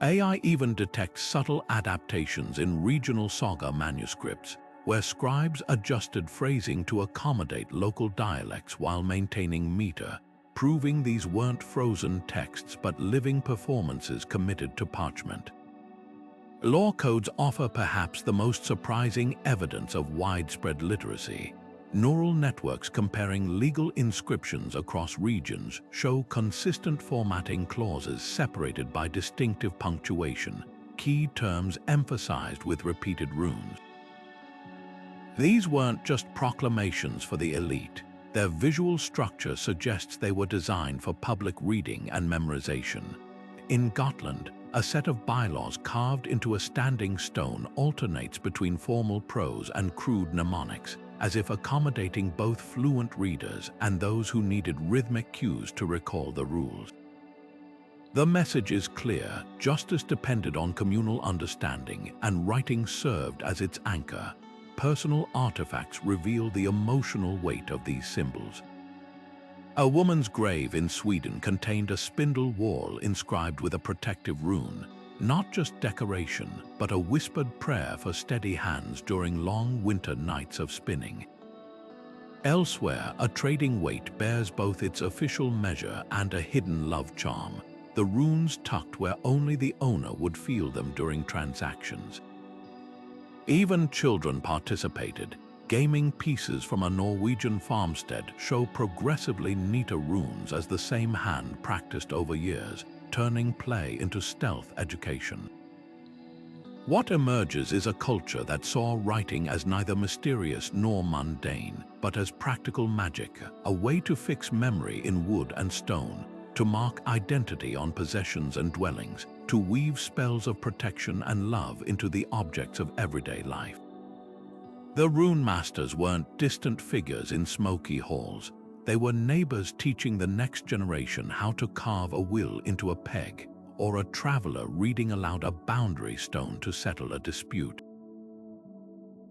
AI even detects subtle adaptations in regional saga manuscripts, where scribes adjusted phrasing to accommodate local dialects while maintaining meter, proving these weren't frozen texts but living performances committed to parchment. Law codes offer perhaps the most surprising evidence of widespread literacy. Neural networks comparing legal inscriptions across regions show consistent formatting clauses separated by distinctive punctuation, key terms emphasized with repeated runes. These weren't just proclamations for the elite. Their visual structure suggests they were designed for public reading and memorization. In Gotland, a set of bylaws carved into a standing stone alternates between formal prose and crude mnemonics, as if accommodating both fluent readers and those who needed rhythmic cues to recall the rules. The message is clear: justice depended on communal understanding, and writing served as its anchor. Personal artifacts reveal the emotional weight of these symbols. A woman's grave in Sweden contained a spindle whorl inscribed with a protective rune, not just decoration, but a whispered prayer for steady hands during long winter nights of spinning. Elsewhere, a trading weight bears both its official measure and a hidden love charm, the runes tucked where only the owner would feel them during transactions. Even children participated. Gaming pieces from a Norwegian farmstead show progressively neater runes as the same hand practiced over years, turning play into stealth education. What emerges is a culture that saw writing as neither mysterious nor mundane, but as practical magic, a way to fix memory in wood and stone, to mark identity on possessions and dwellings, to weave spells of protection and love into the objects of everyday life. The rune masters weren't distant figures in smoky halls. They were neighbors teaching the next generation how to carve a will into a peg, or a traveler reading aloud a boundary stone to settle a dispute.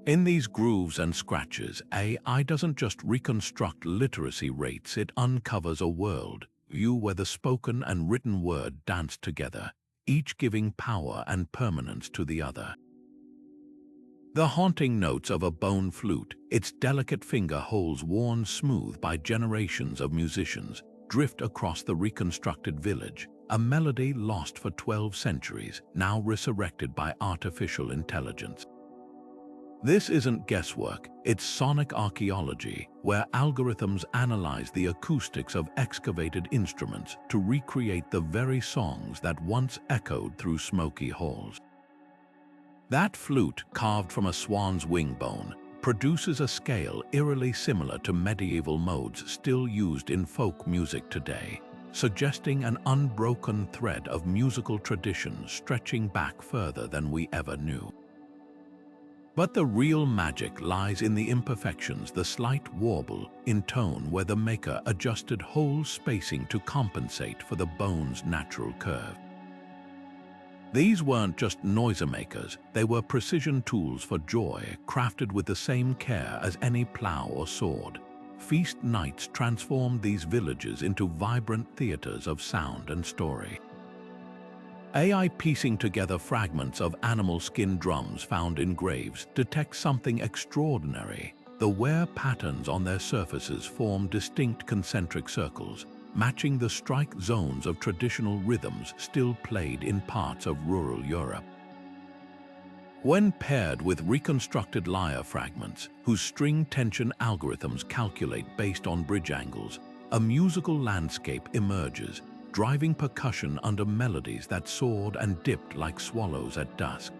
In these grooves and scratches, AI doesn't just reconstruct literacy rates, it uncovers a world view where the spoken and written word dance together, each giving power and permanence to the other. The haunting notes of a bone flute, its delicate finger holes worn smooth by generations of musicians, drift across the reconstructed village, a melody lost for 12 centuries, now resurrected by artificial intelligence. This isn't guesswork, it's sonic archaeology, where algorithms analyze the acoustics of excavated instruments to recreate the very songs that once echoed through smoky halls. That flute, carved from a swan's wing bone, produces a scale eerily similar to medieval modes still used in folk music today, suggesting an unbroken thread of musical tradition stretching back further than we ever knew. But the real magic lies in the imperfections, the slight warble in tone where the maker adjusted whole spacing to compensate for the bone's natural curve. These weren't just noisemakers, they were precision tools for joy, crafted with the same care as any plow or sword. Feast nights transformed these villages into vibrant theaters of sound and story. AI piecing together fragments of animal skin drums found in graves detects something extraordinary. The wear patterns on their surfaces form distinct concentric circles, matching the strike zones of traditional rhythms still played in parts of rural Europe. When paired with reconstructed lyre fragments, whose string tension algorithms calculate based on bridge angles, a musical landscape emerges, driving percussion under melodies that soared and dipped like swallows at dusk.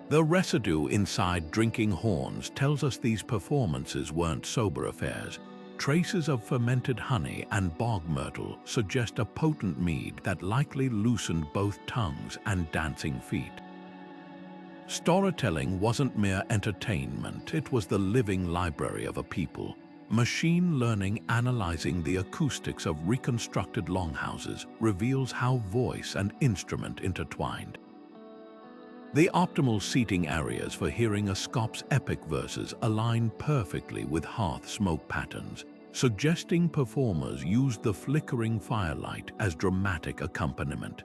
The residue inside drinking horns tells us these performances weren't sober affairs. Traces of fermented honey and bog myrtle suggest a potent mead that likely loosened both tongues and dancing feet. Storytelling wasn't mere entertainment, it was the living library of a people. Machine learning analyzing the acoustics of reconstructed longhouses reveals how voice and instrument intertwined. The optimal seating areas for hearing a Scop's epic verses align perfectly with hearth smoke patterns, suggesting performers used the flickering firelight as dramatic accompaniment.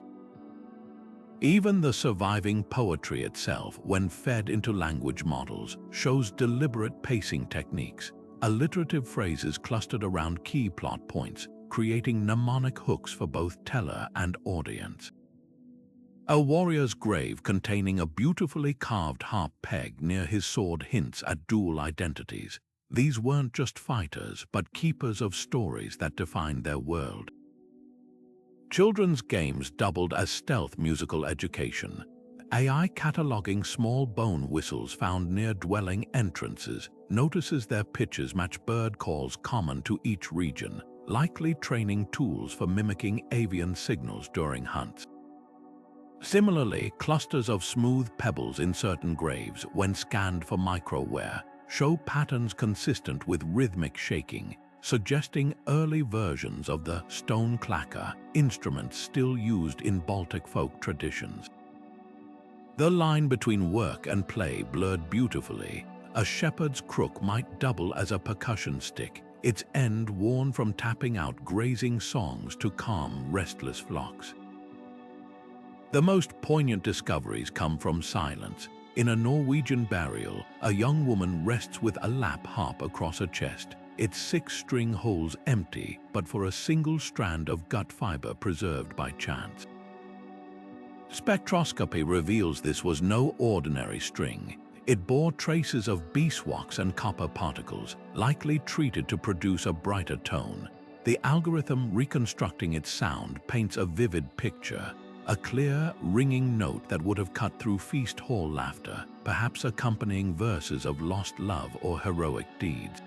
Even the surviving poetry itself, when fed into language models, shows deliberate pacing techniques, alliterative phrases clustered around key plot points, creating mnemonic hooks for both teller and audience. A warrior's grave containing a beautifully carved harp peg near his sword hints at dual identities. These weren't just fighters, but keepers of stories that defined their world. Children's games doubled as stealth musical education. AI cataloging small bone whistles found near dwelling entrances notices their pitches match bird calls common to each region, likely training tools for mimicking avian signals during hunts. Similarly, clusters of smooth pebbles in certain graves, when scanned for microwear, show patterns consistent with rhythmic shaking, suggesting early versions of the stone clacker, instruments still used in Baltic folk traditions. The line between work and play blurred beautifully. A shepherd's crook might double as a percussion stick, its end worn from tapping out grazing songs to calm restless flocks. The most poignant discoveries come from silence. In a Norwegian burial, a young woman rests with a lap harp across her chest, its 6 string holes empty but for a single strand of gut fiber preserved by chance. Spectroscopy reveals this was no ordinary string. It bore traces of beeswax and copper particles, likely treated to produce a brighter tone. The algorithm reconstructing its sound paints a vivid picture, a clear, ringing note that would have cut through feast hall laughter, perhaps accompanying verses of lost love or heroic deeds.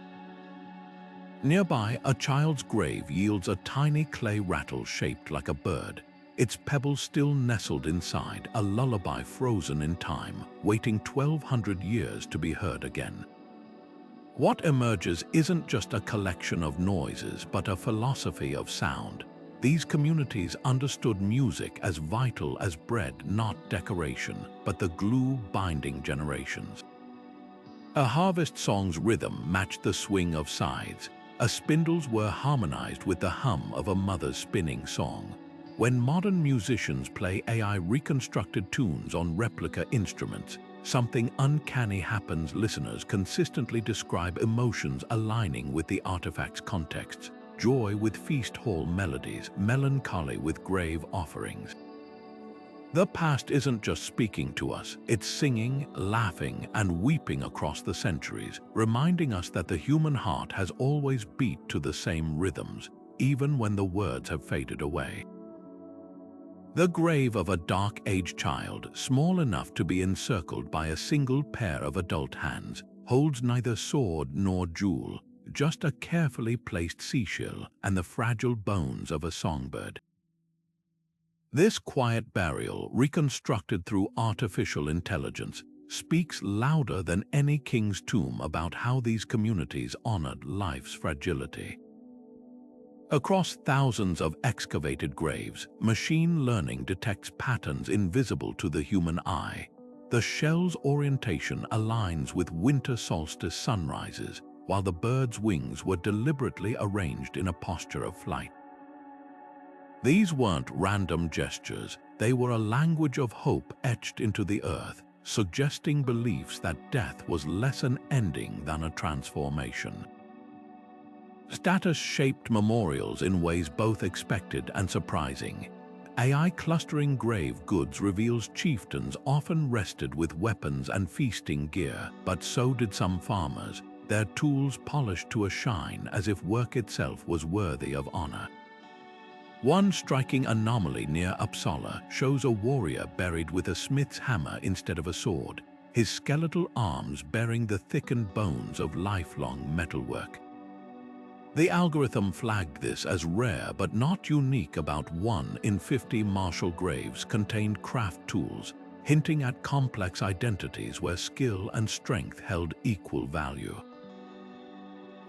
Nearby, a child's grave yields a tiny clay rattle shaped like a bird, its pebbles still nestled inside, a lullaby frozen in time, waiting 1,200 years to be heard again. What emerges isn't just a collection of noises, but a philosophy of sound. These communities understood music as vital as bread, not decoration, but the glue binding generations. A harvest song's rhythm matched the swing of scythes. Spindles were harmonized with the hum of a mother's spinning song. When modern musicians play AI reconstructed tunes on replica instruments, something uncanny happens. Listeners consistently describe emotions aligning with the artifact's contexts. Joy with feast hall melodies, melancholy with grave offerings. The past isn't just speaking to us, it's singing, laughing, and weeping across the centuries, reminding us that the human heart has always beat to the same rhythms, even when the words have faded away. The grave of a Dark Age child, small enough to be encircled by a single pair of adult hands, holds neither sword nor jewel, just a carefully placed seashell and the fragile bones of a songbird. This quiet burial, reconstructed through artificial intelligence, speaks louder than any king's tomb about how these communities honored life's fragility. Across thousands of excavated graves, machine learning detects patterns invisible to the human eye. The shell's orientation aligns with winter solstice sunrises, while the bird's wings were deliberately arranged in a posture of flight. These weren't random gestures, they were a language of hope etched into the earth, suggesting beliefs that death was less an ending than a transformation. Status-shaped memorials in ways both expected and surprising. AI clustering grave goods reveals chieftains often rested with weapons and feasting gear, but so did some farmers, their tools polished to a shine as if work itself was worthy of honor. One striking anomaly near Uppsala shows a warrior buried with a smith's hammer instead of a sword, his skeletal arms bearing the thickened bones of lifelong metalwork. The algorithm flagged this as rare but not unique. About 1 in 50 martial graves contained craft tools, hinting at complex identities where skill and strength held equal value.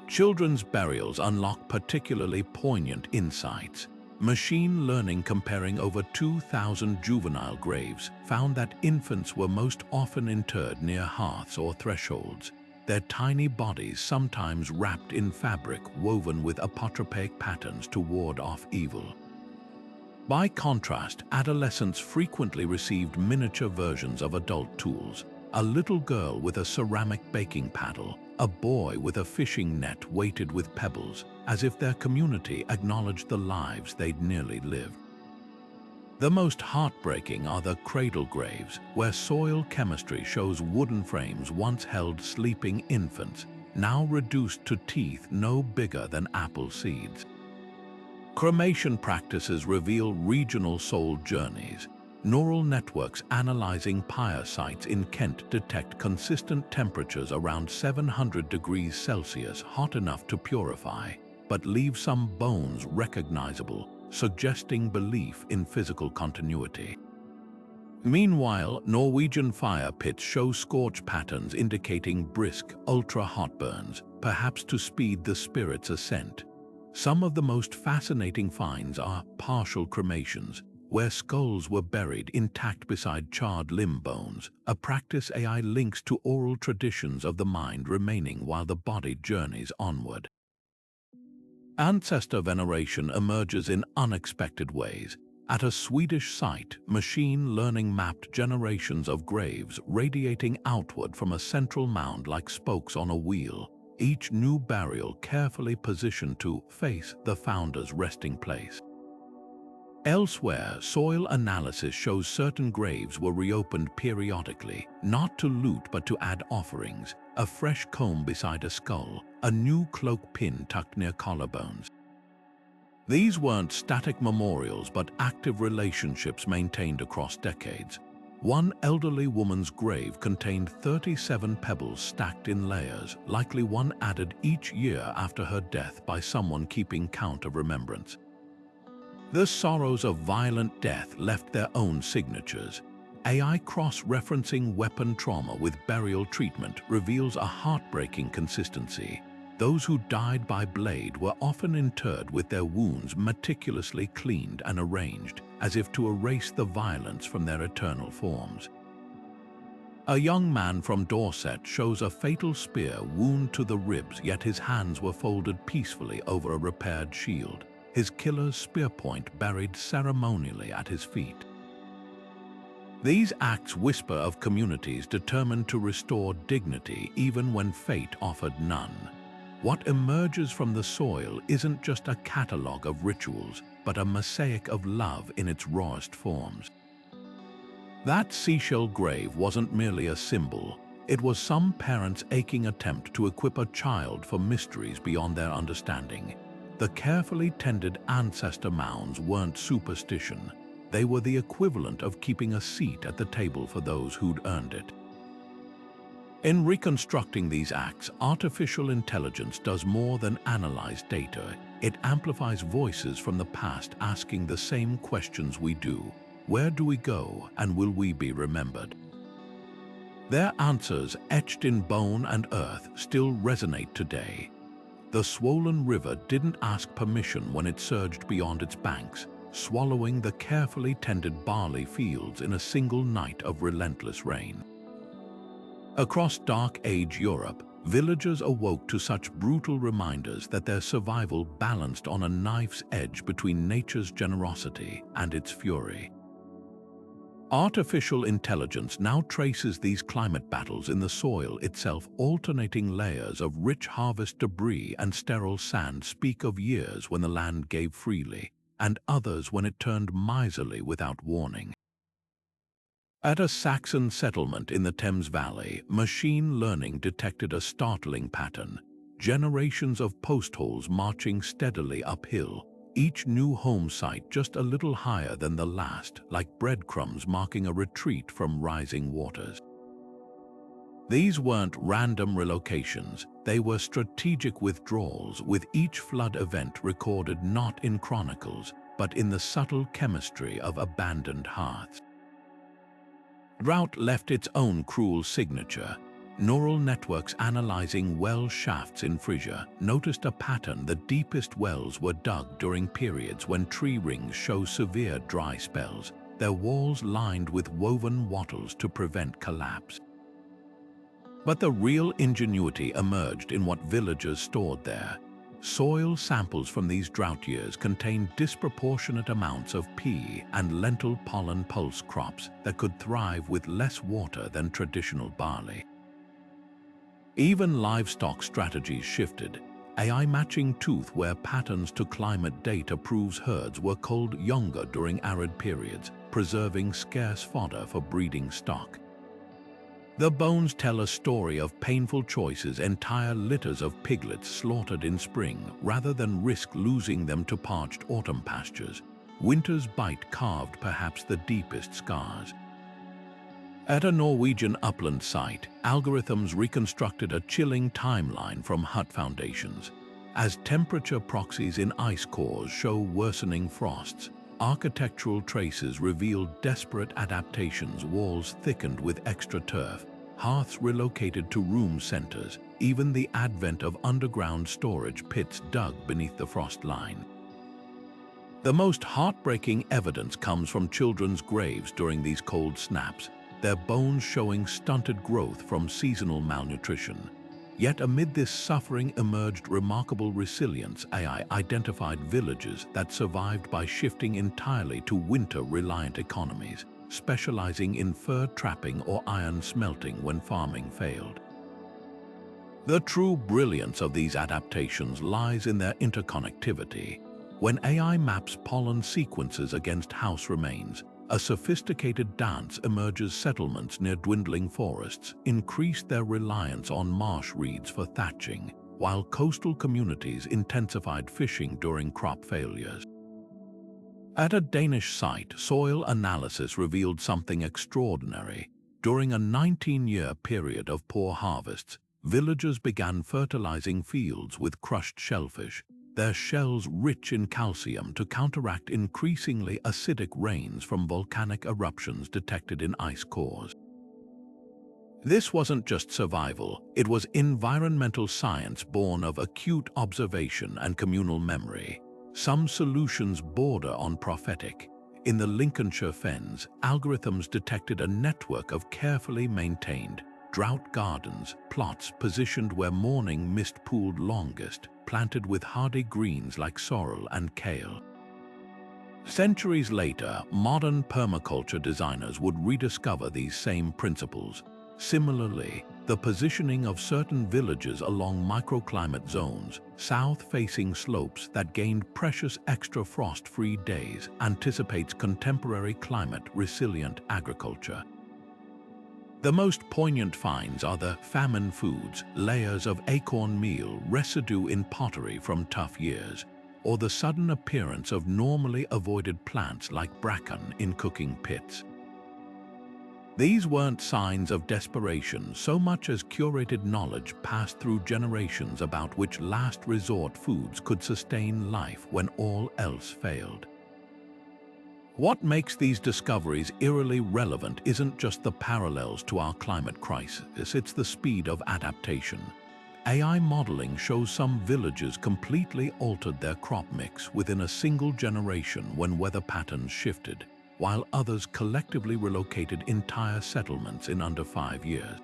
Children's burials unlock particularly poignant insights. Machine learning comparing over 2,000 juvenile graves found that infants were most often interred near hearths or thresholds, their tiny bodies sometimes wrapped in fabric woven with apotropaic patterns to ward off evil. By contrast, adolescents frequently received miniature versions of adult tools, a little girl with a ceramic baking paddle, a boy with a fishing net weighted with pebbles, as if their community acknowledged the lives they'd nearly lived. The most heartbreaking are the cradle graves, where soil chemistry shows wooden frames once held sleeping infants, now reduced to teeth no bigger than apple seeds. Cremation practices reveal regional soul journeys. Neural networks analyzing pyre sites in Kent detect consistent temperatures around 700 degrees Celsius, hot enough to purify, but leave some bones recognizable, suggesting belief in physical continuity. Meanwhile, Norwegian fire pits show scorch patterns indicating brisk, ultra-hot burns, perhaps to speed the spirit's ascent. Some of the most fascinating finds are partial cremations, where skulls were buried intact beside charred limb bones, a practice AI links to oral traditions of the mind remaining while the body journeys onward. Ancestor veneration emerges in unexpected ways. At a Swedish site, machine learning mapped generations of graves radiating outward from a central mound like spokes on a wheel, each new burial carefully positioned to face the founder's resting place. Elsewhere, soil analysis shows certain graves were reopened periodically, not to loot but to add offerings, a fresh comb beside a skull, a new cloak pin tucked near collarbones. These weren't static memorials but active relationships maintained across decades. One elderly woman's grave contained 37 pebbles stacked in layers, likely one added each year after her death by someone keeping count of remembrance. The sorrows of violent death left their own signatures. AI cross-referencing weapon trauma with burial treatment reveals a heartbreaking consistency. Those who died by blade were often interred with their wounds meticulously cleaned and arranged, as if to erase the violence from their eternal forms. A young man from Dorset shows a fatal spear wound to the ribs, yet his hands were folded peacefully over a repaired shield, his killer's spear point buried ceremonially at his feet. These acts whisper of communities determined to restore dignity even when fate offered none. What emerges from the soil isn't just a catalogue of rituals, but a mosaic of love in its rawest forms. That seashell grave wasn't merely a symbol, it was some parent's aching attempt to equip a child for mysteries beyond their understanding. The carefully tended ancestor mounds weren't superstition, they were the equivalent of keeping a seat at the table for those who'd earned it. In reconstructing these acts, artificial intelligence does more than analyze data. It amplifies voices from the past asking the same questions we do. Where do we go, and will we be remembered? Their answers, etched in bone and earth, still resonate today. The swollen river didn't ask permission when it surged beyond its banks, swallowing the carefully tended barley fields in a single night of relentless rain. Across Dark Age Europe, villagers awoke to such brutal reminders that their survival balanced on a knife's edge between nature's generosity and its fury. Artificial intelligence now traces these climate battles in the soil itself. Alternating layers of rich harvest debris and sterile sand speak of years when the land gave freely, and others when it turned miserly without warning. At a Saxon settlement in the Thames Valley, machine learning detected a startling pattern: generations of post holes marching steadily uphill, each new home site just a little higher than the last, like breadcrumbs marking a retreat from rising waters. These weren't random relocations, they were strategic withdrawals, with each flood event recorded not in chronicles, but in the subtle chemistry of abandoned hearths. Drought left its own cruel signature. neural networks analyzing well shafts in Frisia noticed a pattern. The deepest wells were dug during periods when tree rings show severe dry spells, their walls lined with woven wattles to prevent collapse. But the real ingenuity emerged in what villagers stored there. Soil samples from these drought years contained disproportionate amounts of pea and lentil pollen pulse crops that could thrive with less water than traditional barley. Even livestock strategies shifted. AI matching tooth where patterns to climate data proves herds were culled younger during arid periods, preserving scarce fodder for breeding stock. The bones tell a story of painful choices, entire litters of piglets slaughtered in spring rather than risk losing them to parched autumn pastures. Winter's bite carved perhaps the deepest scars. At a Norwegian upland site, algorithms reconstructed a chilling timeline from hut foundations. As temperature proxies in ice cores show worsening frosts, architectural traces revealed desperate adaptations, walls thickened with extra turf, hearths relocated to room centers, even the advent of underground storage pits dug beneath the frost line. The most heartbreaking evidence comes from children's graves during these cold snaps, their bones showing stunted growth from seasonal malnutrition. Yet amid this suffering emerged remarkable resilience. AI identified villages that survived by shifting entirely to winter-reliant economies, specializing in fur trapping or iron smelting when farming failed. The true brilliance of these adaptations lies in their interconnectivity. When AI maps pollen sequences against house remains, a sophisticated dance emerges. Settlements near dwindling forests increased their reliance on marsh reeds for thatching, while coastal communities intensified fishing during crop failures. At a Danish site, soil analysis revealed something extraordinary. During a 19-year period of poor harvests, villagers began fertilizing fields with crushed shellfish, their shells rich in calcium to counteract increasingly acidic rains from volcanic eruptions detected in ice cores. This wasn't just survival, it was environmental science born of acute observation and communal memory. Some solutions border on prophetic. In the Lincolnshire Fens, algorithms detected a network of carefully maintained drought gardens, plots positioned where morning mist pooled longest, planted with hardy greens like sorrel and kale. Centuries later, modern permaculture designers would rediscover these same principles. Similarly, the positioning of certain villages along microclimate zones, south-facing slopes that gained precious extra frost-free days, anticipates contemporary climate-resilient agriculture. The most poignant finds are the famine foods, layers of acorn meal, residue in pottery from tough years, or the sudden appearance of normally avoided plants like bracken in cooking pits. These weren't signs of desperation so much as curated knowledge passed through generations about which last resort foods could sustain life when all else failed. What makes these discoveries eerily relevant isn't just the parallels to our climate crisis, it's the speed of adaptation. AI modeling shows some villages completely altered their crop mix within a single generation when weather patterns shifted, while others collectively relocated entire settlements in under 5 years.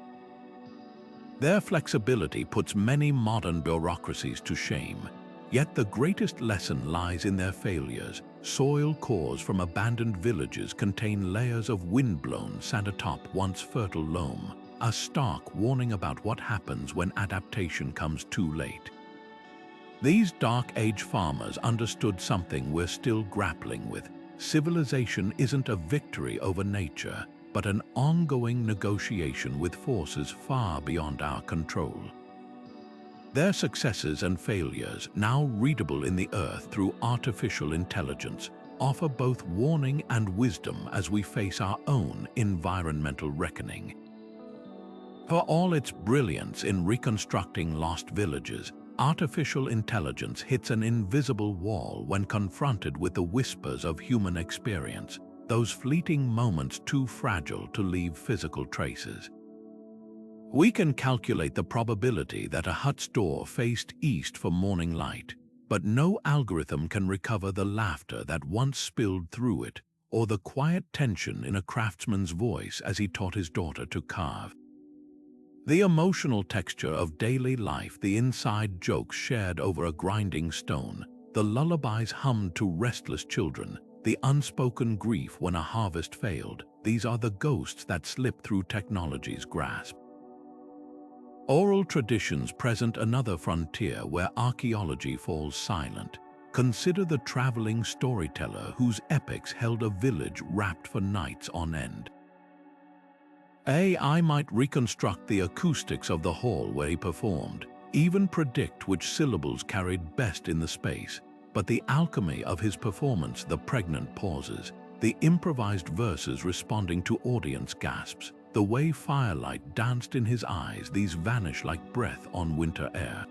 Their flexibility puts many modern bureaucracies to shame, yet the greatest lesson lies in their failures. Soil cores from abandoned villages contain layers of wind-blown sand atop once fertile loam, a stark warning about what happens when adaptation comes too late. These Dark Age farmers understood something we're still grappling with. Civilization isn't a victory over nature, but an ongoing negotiation with forces far beyond our control. Their successes and failures, now readable in the earth through artificial intelligence, offer both warning and wisdom as we face our own environmental reckoning. For all its brilliance in reconstructing lost villages, artificial intelligence hits an invisible wall when confronted with the whispers of human experience, those fleeting moments too fragile to leave physical traces. We can calculate the probability that a hut's door faced east for morning light, but no algorithm can recover the laughter that once spilled through it, or the quiet tension in a craftsman's voice as he taught his daughter to carve. The emotional texture of daily life, the inside jokes shared over a grinding stone, the lullabies hummed to restless children, the unspoken grief when a harvest failed, these are the ghosts that slip through technology's grasp. Oral traditions present another frontier where archaeology falls silent. Consider the traveling storyteller whose epics held a village wrapped for nights on end. AI might reconstruct the acoustics of the hall where he performed, even predict which syllables carried best in the space, but the alchemy of his performance, the pregnant pauses, the improvised verses responding to audience gasps, the way firelight danced in his eyes, these vanish like breath on winter air.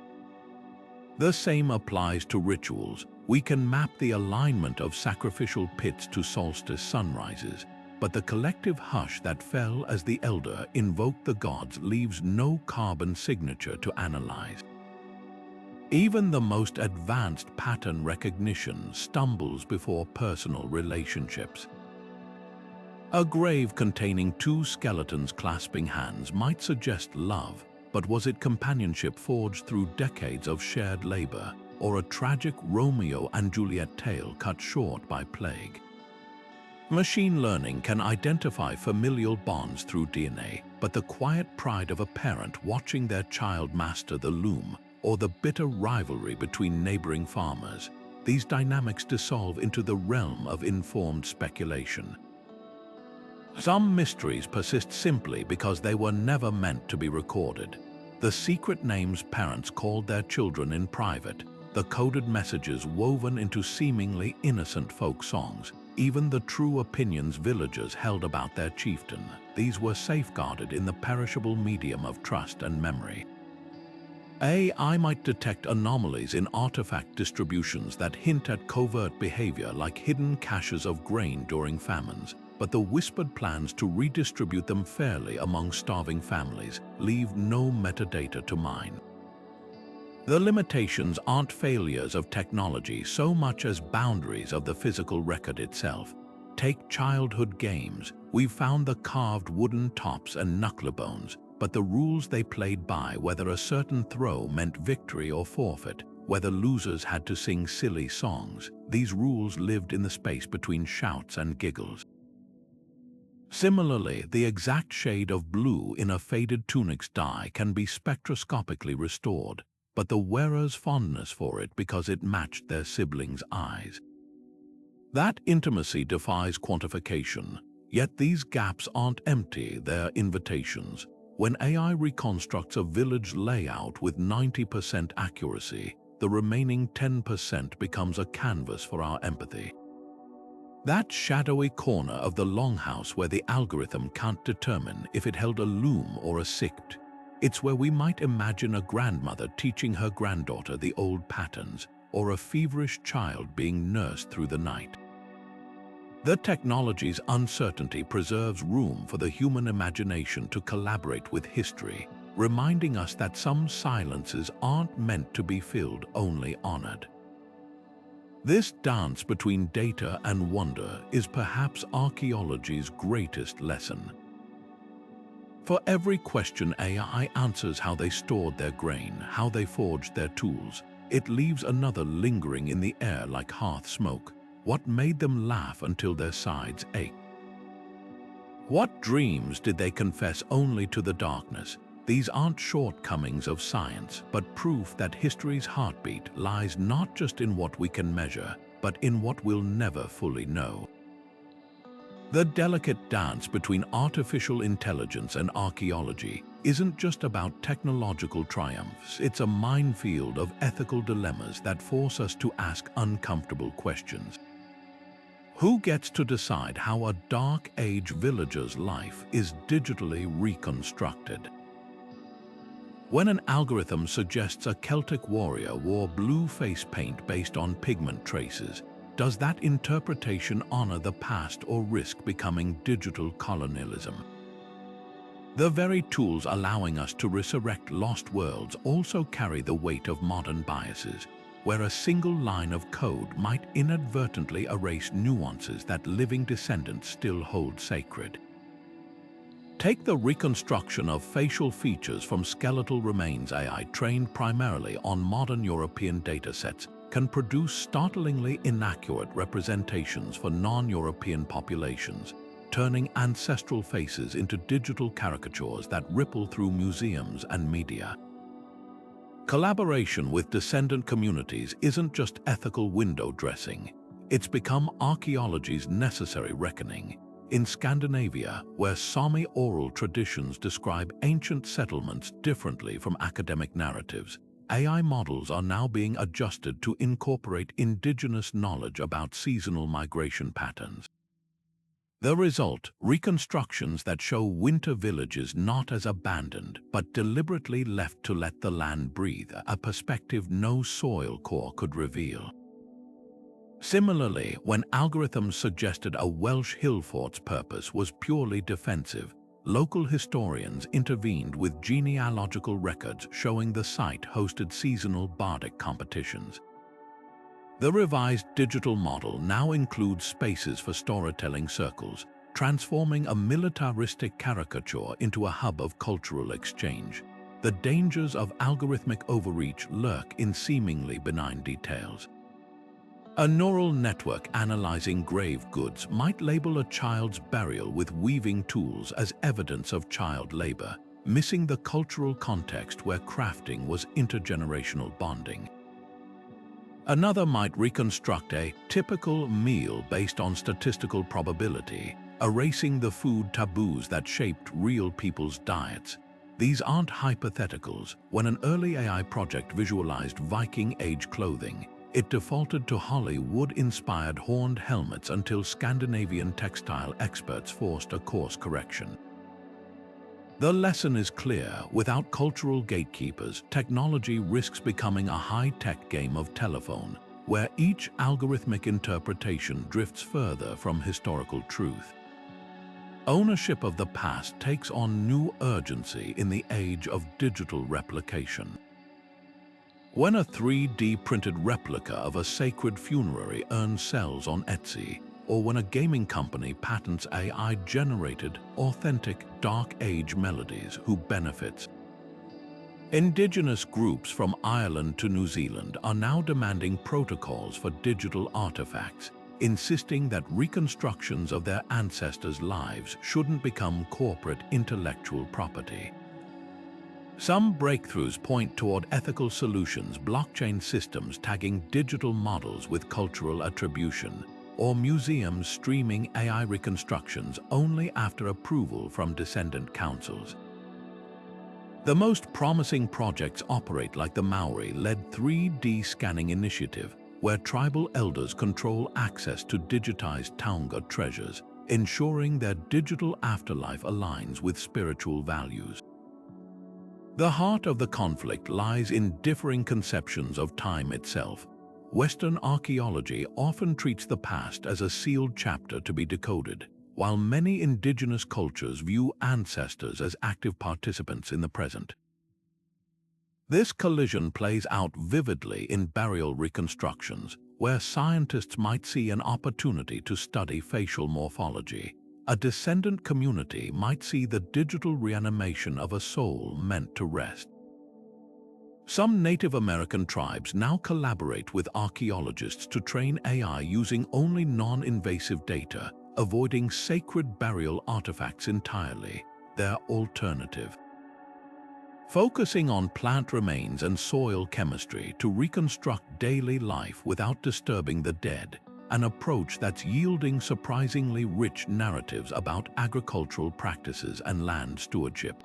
The same applies to rituals. We can map the alignment of sacrificial pits to solstice sunrises, but the collective hush that fell as the elder invoked the gods leaves no carbon signature to analyze. Even the most advanced pattern recognition stumbles before personal relationships. A grave containing two skeletons clasping hands might suggest love, but was it companionship forged through decades of shared labor, or a tragic Romeo and Juliet tale cut short by plague? Machine learning can identify familial bonds through DNA, but the quiet pride of a parent watching their child master the loom, or the bitter rivalry between neighboring farmers, these dynamics dissolve into the realm of informed speculation. Some mysteries persist simply because they were never meant to be recorded. The secret names parents called their children in private, the coded messages woven into seemingly innocent folk songs, even the true opinions villagers held about their chieftain, these were safeguarded in the perishable medium of trust and memory. AI might detect anomalies in artifact distributions that hint at covert behavior like hidden caches of grain during famines, but the whispered plans to redistribute them fairly among starving families leave no metadata to mine. The limitations aren't failures of technology so much as boundaries of the physical record itself. Take childhood games. We've found the carved wooden tops and knucklebones, but the rules they played by, whether a certain throw meant victory or forfeit, whether losers had to sing silly songs, these rules lived in the space between shouts and giggles. Similarly, the exact shade of blue in a faded tunic's dye can be spectroscopically restored, but the wearer's fondness for it because it matched their siblings' eyes. That intimacy defies quantification, yet these gaps aren't empty, they're invitations. When AI reconstructs a village layout with 90% accuracy, the remaining 10% becomes a canvas for our empathy. That shadowy corner of the longhouse where the algorithm can't determine if it held a loom or a sikt. It's where we might imagine a grandmother teaching her granddaughter the old patterns, or a feverish child being nursed through the night. The technology's uncertainty preserves room for the human imagination to collaborate with history, reminding us that some silences aren't meant to be filled, only honored. This dance between data and wonder is perhaps archaeology's greatest lesson. For every question AI answers how they stored their grain, how they forged their tools, it leaves another lingering in the air like hearth smoke. What made them laugh until their sides ached? What dreams did they confess only to the darkness? These aren't shortcomings of science, but proof that history's heartbeat lies not just in what we can measure, but in what we'll never fully know. The delicate dance between artificial intelligence and archaeology isn't just about technological triumphs, it's a minefield of ethical dilemmas that force us to ask uncomfortable questions. Who gets to decide how a Dark Age villager's life is digitally reconstructed? When an algorithm suggests a Celtic warrior wore blue face paint based on pigment traces, does that interpretation honor the past or risk becoming digital colonialism? The very tools allowing us to resurrect lost worlds also carry the weight of modern biases, where a single line of code might inadvertently erase nuances that living descendants still hold sacred. Take the reconstruction of facial features from skeletal remains. AI trained primarily on modern European datasets can produce startlingly inaccurate representations for non-European populations, turning ancestral faces into digital caricatures that ripple through museums and media. Collaboration with descendant communities isn't just ethical window dressing. It's become archaeology's necessary reckoning. In Scandinavia, where Sami oral traditions describe ancient settlements differently from academic narratives, AI models are now being adjusted to incorporate indigenous knowledge about seasonal migration patterns. The result, reconstructions that show winter villages not as abandoned, but deliberately left to let the land breathe, a perspective no soil core could reveal. Similarly, when algorithms suggested a Welsh hill fort's purpose was purely defensive, local historians intervened with genealogical records showing the site hosted seasonal bardic competitions. The revised digital model now includes spaces for storytelling circles, transforming a militaristic caricature into a hub of cultural exchange. The dangers of algorithmic overreach lurk in seemingly benign details. A neural network analyzing grave goods might label a child's burial with weaving tools as evidence of child labor, missing the cultural context where crafting was intergenerational bonding. Another might reconstruct a typical meal based on statistical probability, erasing the food taboos that shaped real people's diets. These aren't hypotheticals. When an early AI project visualized Viking-age clothing, it defaulted to Hollywood-inspired horned helmets until Scandinavian textile experts forced a course correction. The lesson is clear: without cultural gatekeepers, technology risks becoming a high-tech game of telephone, where each algorithmic interpretation drifts further from historical truth. Ownership of the past takes on new urgency in the age of digital replication. When a 3D printed replica of a sacred funerary earns sales on Etsy, or when a gaming company patents AI-generated, authentic, Dark Age melodies, who benefits? Indigenous groups from Ireland to New Zealand are now demanding protocols for digital artifacts, insisting that reconstructions of their ancestors' lives shouldn't become corporate intellectual property. Some breakthroughs point toward ethical solutions: blockchain systems tagging digital models with cultural attribution, or museums streaming AI reconstructions only after approval from descendant councils. The most promising projects operate like the Maori-led 3D scanning initiative, where tribal elders control access to digitized Taonga treasures, ensuring their digital afterlife aligns with spiritual values. The heart of the conflict lies in differing conceptions of time itself. Western archaeology often treats the past as a sealed chapter to be decoded, while many indigenous cultures view ancestors as active participants in the present. This collision plays out vividly in burial reconstructions, where scientists might see an opportunity to study facial morphology. A descendant community might see the digital reanimation of a soul meant to rest. Some Native American tribes now collaborate with archaeologists to train AI using only non-invasive data, avoiding sacred burial artifacts entirely, their alternative. Focusing on plant remains and soil chemistry to reconstruct daily life without disturbing the dead, an approach that's yielding surprisingly rich narratives about agricultural practices and land stewardship.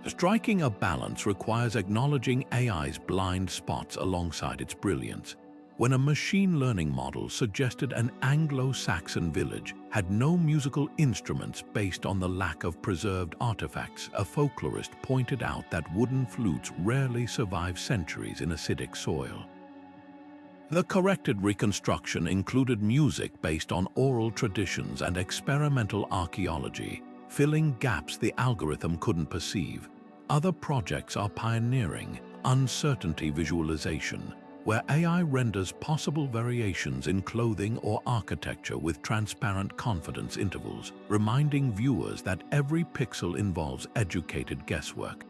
Striking a balance requires acknowledging AI's blind spots alongside its brilliance. When a machine learning model suggested an Anglo-Saxon village had no musical instruments based on the lack of preserved artifacts, a folklorist pointed out that wooden flutes rarely survive centuries in acidic soil. The corrected reconstruction included music based on oral traditions and experimental archaeology, filling gaps the algorithm couldn't perceive. Other projects are pioneering uncertainty visualization, where AI renders possible variations in clothing or architecture with transparent confidence intervals, reminding viewers that every pixel involves educated guesswork.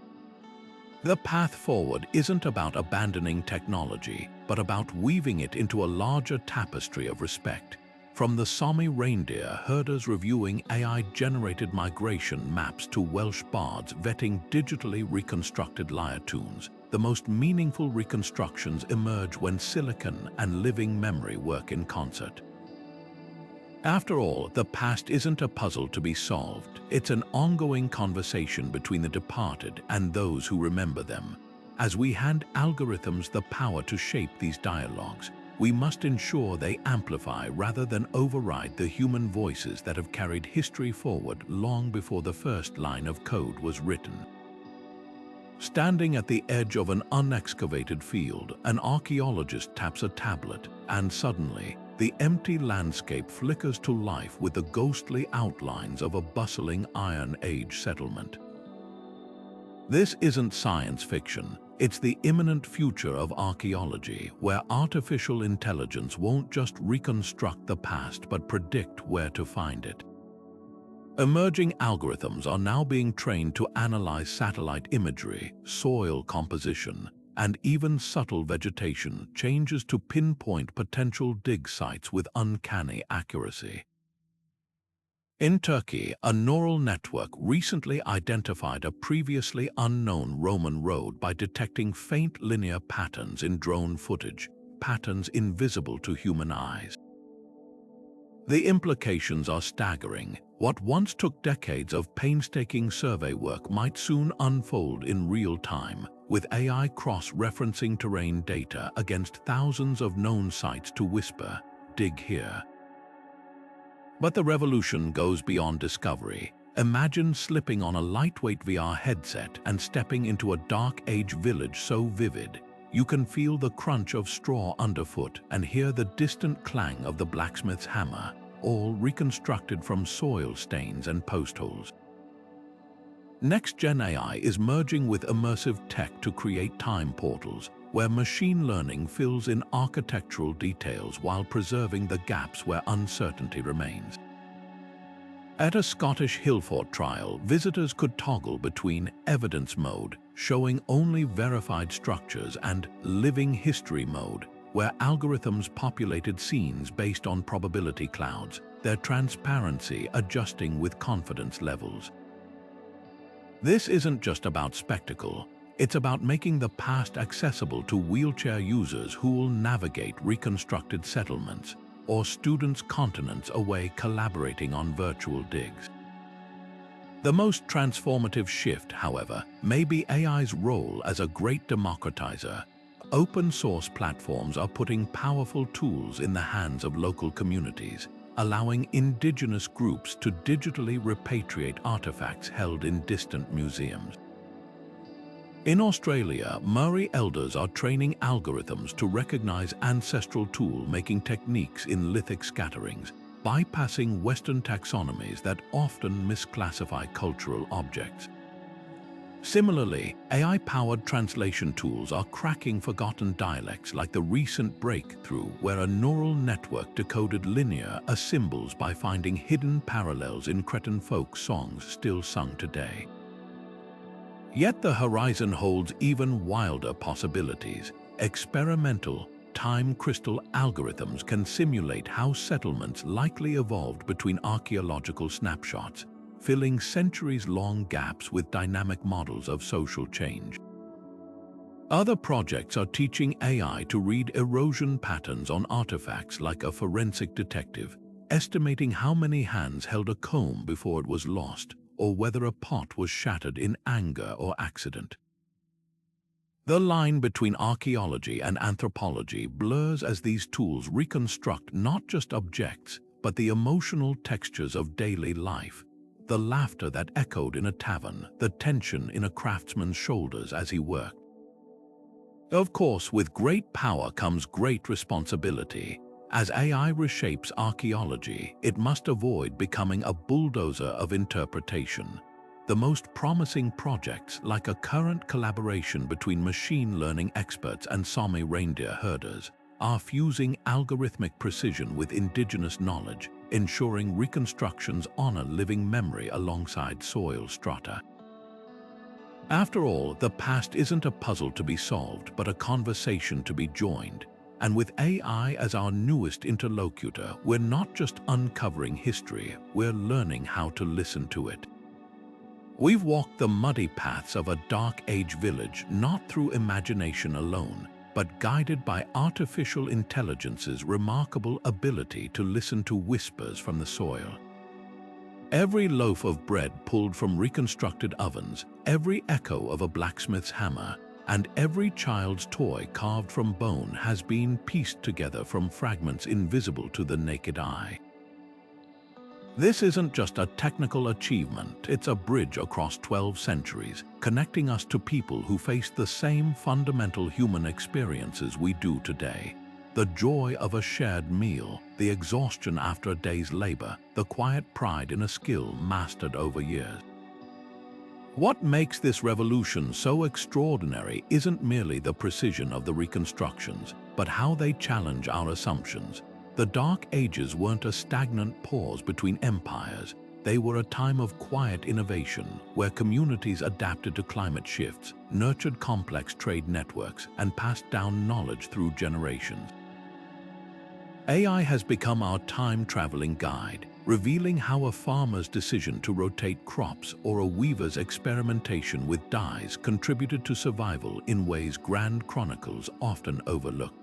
The path forward isn't about abandoning technology, but about weaving it into a larger tapestry of respect. From the Sami reindeer herders reviewing AI-generated migration maps to Welsh bards vetting digitally reconstructed lyre tunes, the most meaningful reconstructions emerge when silicon and living memory work in concert. After all, the past isn't a puzzle to be solved. It's an ongoing conversation between the departed and those who remember them. As we hand algorithms the power to shape these dialogues, we must ensure they amplify rather than override the human voices that have carried history forward long before the first line of code was written. Standing at the edge of an unexcavated field, an archaeologist taps a tablet, and suddenly, the empty landscape flickers to life with the ghostly outlines of a bustling Iron Age settlement. This isn't science fiction. It's the imminent future of archaeology, where artificial intelligence won't just reconstruct the past but predict where to find it. Emerging algorithms are now being trained to analyze satellite imagery, soil composition, and even subtle vegetation changes to pinpoint potential dig sites with uncanny accuracy. In Turkey, a neural network recently identified a previously unknown Roman road by detecting faint linear patterns in drone footage, patterns invisible to human eyes. The implications are staggering. What once took decades of painstaking survey work might soon unfold in real time, with AI cross-referencing terrain data against thousands of known sites to whisper, "Dig here." But the revolution goes beyond discovery. Imagine slipping on a lightweight VR headset and stepping into a dark age village so vivid, you can feel the crunch of straw underfoot and hear the distant clang of the blacksmith's hammer, all reconstructed from soil stains and post holes. Next-gen AI is merging with immersive tech to create time portals, where machine learning fills in architectural details while preserving the gaps where uncertainty remains. At a Scottish Hillfort trial, visitors could toggle between evidence mode, showing only verified structures, and living history mode, where algorithms populated scenes based on probability clouds, their transparency adjusting with confidence levels. This isn't just about spectacle. It's about making the past accessible to wheelchair users who will navigate reconstructed settlements, or students continents away collaborating on virtual digs. The most transformative shift, however, may be AI's role as a great democratizer. Open-source platforms are putting powerful tools in the hands of local communities, allowing indigenous groups to digitally repatriate artifacts held in distant museums. In Australia, Maori elders are training algorithms to recognize ancestral tool-making techniques in lithic scatterings, bypassing Western taxonomies that often misclassify cultural objects. Similarly, AI-powered translation tools are cracking forgotten dialects, like the recent breakthrough where a neural network decoded linear symbols by finding hidden parallels in Cretan folk songs still sung today. Yet the horizon holds even wilder possibilities. Experimental, time crystal algorithms can simulate how settlements likely evolved between archaeological snapshots, filling centuries-long gaps with dynamic models of social change. Other projects are teaching AI to read erosion patterns on artifacts like a forensic detective, estimating how many hands held a comb before it was lost, or whether a pot was shattered in anger or accident. The line between archaeology and anthropology blurs as these tools reconstruct not just objects, but the emotional textures of daily life. The laughter that echoed in a tavern, the tension in a craftsman's shoulders as he worked. Of course, with great power comes great responsibility. As AI reshapes archaeology, it must avoid becoming a bulldozer of interpretation. The most promising projects, like a current collaboration between machine learning experts and Sami reindeer herders, are fusing algorithmic precision with indigenous knowledge, ensuring reconstructions honor living memory alongside soil strata. After all, the past isn't a puzzle to be solved, but a conversation to be joined. And with AI as our newest interlocutor, we're not just uncovering history, we're learning how to listen to it. We've walked the muddy paths of a dark age village not through imagination alone, but guided by artificial intelligence's remarkable ability to listen to whispers from the soil. Every loaf of bread pulled from reconstructed ovens, every echo of a blacksmith's hammer, and every child's toy carved from bone has been pieced together from fragments invisible to the naked eye. This isn't just a technical achievement, it's a bridge across 12 centuries, connecting us to people who face the same fundamental human experiences we do today. The joy of a shared meal, the exhaustion after a day's labor, the quiet pride in a skill mastered over years. What makes this revolution so extraordinary isn't merely the precision of the reconstructions, but how they challenge our assumptions. The Dark Ages weren't a stagnant pause between empires. They were a time of quiet innovation, where communities adapted to climate shifts, nurtured complex trade networks, and passed down knowledge through generations. AI has become our time-traveling guide, revealing how a farmer's decision to rotate crops or a weaver's experimentation with dyes contributed to survival in ways grand chronicles often overlook.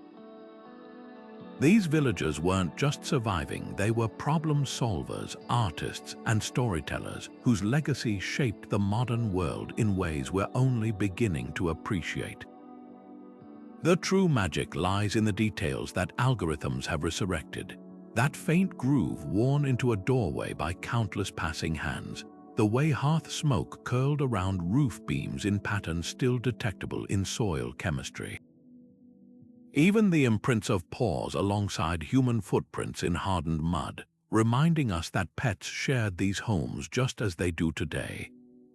These villagers weren't just surviving, they were problem solvers, artists, and storytellers whose legacy shaped the modern world in ways we're only beginning to appreciate. The true magic lies in the details that algorithms have resurrected. That faint groove worn into a doorway by countless passing hands, the way hearth smoke curled around roof beams in patterns still detectable in soil chemistry. Even the imprints of paws alongside human footprints in hardened mud, reminding us that pets shared these homes just as they do today.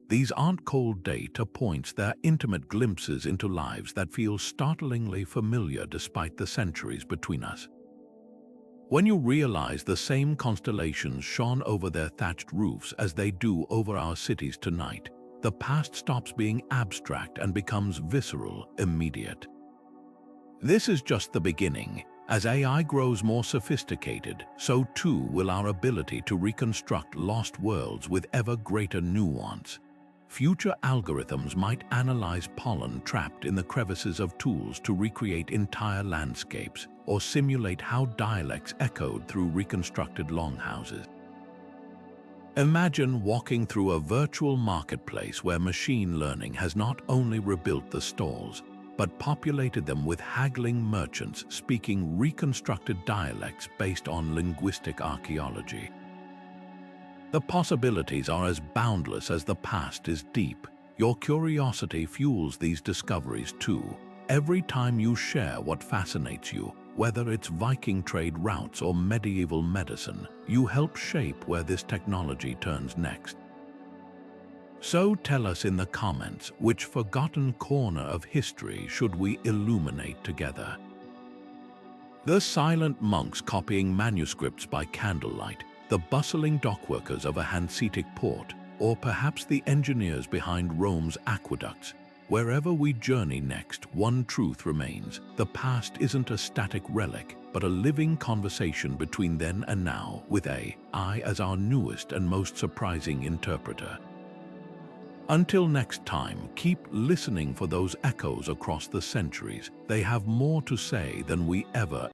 These aren't cold data points, they're intimate glimpses into lives that feel startlingly familiar despite the centuries between us. When you realize the same constellations shone over their thatched roofs as they do over our cities tonight, the past stops being abstract and becomes visceral, immediate. This is just the beginning. As AI grows more sophisticated, so too will our ability to reconstruct lost worlds with ever greater nuance. Future algorithms might analyze pollen trapped in the crevices of tools to recreate entire landscapes, or simulate how dialects echoed through reconstructed longhouses. Imagine walking through a virtual marketplace where machine learning has not only rebuilt the stalls, but populated them with haggling merchants speaking reconstructed dialects based on linguistic archaeology. The possibilities are as boundless as the past is deep. Your curiosity fuels these discoveries too. Every time you share what fascinates you, whether it's Viking trade routes or medieval medicine, you help shape where this technology turns next. So tell us in the comments, which forgotten corner of history should we illuminate together? The silent monks copying manuscripts by candlelight, the bustling dockworkers of a Hanseatic port, or perhaps the engineers behind Rome's aqueducts. Wherever we journey next, one truth remains: the past isn't a static relic, but a living conversation between then and now, with AI as our newest and most surprising interpreter. Until next time, keep listening for those echoes across the centuries. They have more to say than we ever